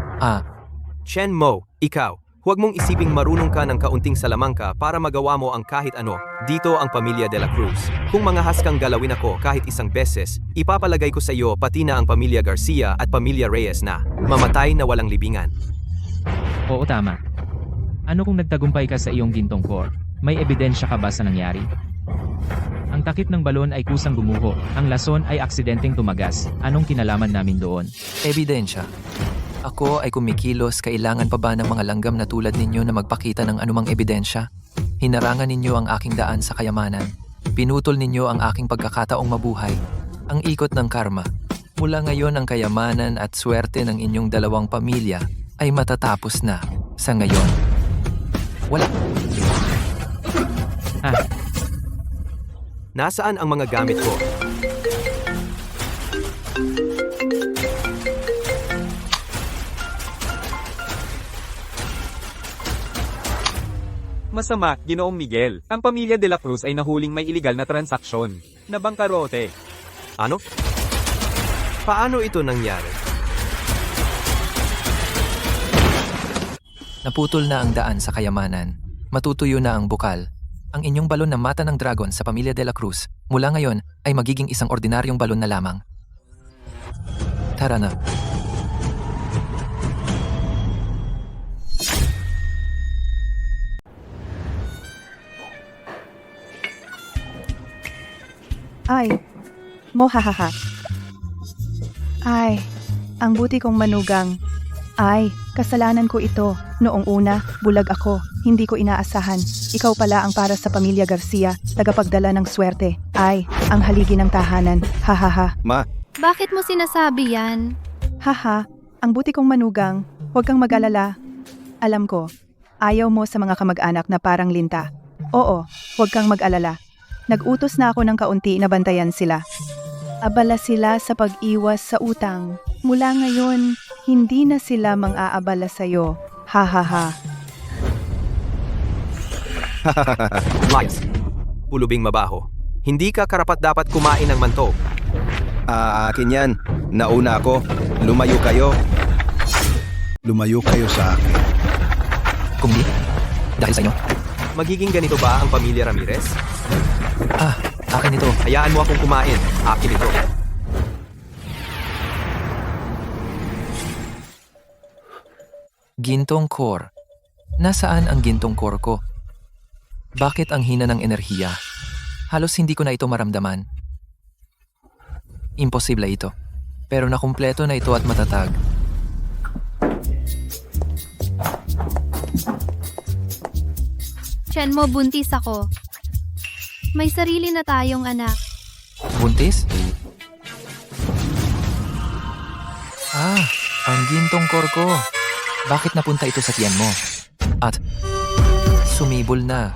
Chen Mo, ikaw, huwag mong isiping marunong ka ng kaunting salamangka para magawa mo ang kahit ano. Dito ang pamilya de la Cruz. Kung mangahas kang galawin ako kahit isang beses, ipapalagay ko sa iyo pati na ang pamilya Garcia at pamilya Reyes na mamatay na walang libingan. Oo, tama. Ano kung nagtagumpay ka sa iyong gintong core? May ebidensya ka ba sa nangyari? Ang takip ng balon ay kusang gumuho. Ang lason ay aksidenteng tumagas. Anong kinalaman namin doon? Ebidensya. Ako ay kumikilos, kailangan pa ba ng mga langgam na tulad ninyo na magpakita ng anumang ebidensya? Hinarangan ninyo ang aking daan sa kayamanan. Pinutol ninyo ang aking pagkakataong mabuhay. Ang ikot ng karma. Mula ngayon ang kayamanan at swerte ng inyong dalawang pamilya ay matatapos na. Sa ngayon, wala. Nasaan ang mga gamit ko? Masama, Ginoong Miguel. Ang pamilya de la Cruz ay nahuling may iligal na transaksyon. Nabangkarote. Ano? Paano ito nangyari? Naputol na ang daan sa kayamanan. Matutuyo na ang bukal. Ang inyong balon na mata ng dragon sa pamilya de la Cruz mula ngayon ay magiging isang ordinaryong balon na lamang. Tara na. Ay, mohahaha. Ay, ang buti kong manugang. Ay, kasalanan ko ito. Noong una, bulag ako. Hindi ko inaasahan. Ikaw pala ang para sa pamilya Garcia, tagapagdala ng swerte. Ay, ang haligi ng tahanan. Hahaha. Ma, Bakit mo sinasabi yan? Haha, ang buti kong manugang. Huwag kang mag-alala. Alam ko, ayaw mo sa mga kamag-anak na parang linta. Oo, huwag kang mag-alala. Nag-utos na ako ng kaunti na bantayan sila. Abala sila sa pag-iwas sa utang. Mula ngayon, hindi na sila mang-aabala sa'yo. Hahaha. Layas. Pulubing mabaho. Hindi ka karapat-dapat kumain ng mantog. akin yan. Nauna ako. Lumayo kayo. Lumayo kayo sa akin. Kung di, dahil sa inyo. Magiging ganito ba ang pamilya Ramirez? Akin ito. Hayaan mo akong kumain. Akin ito. Gintong core. Nasaan ang gintong core ko? Bakit ang hina ng enerhiya? Halos hindi ko na ito maramdaman. Imposible ito. Pero nakumpleto na ito at matatag. Chen mo, buntis ako. May sarili na tayong anak. Buntis? Ang gintong core ko. Bakit napunta ito sa tiyan mo? At sumibol na.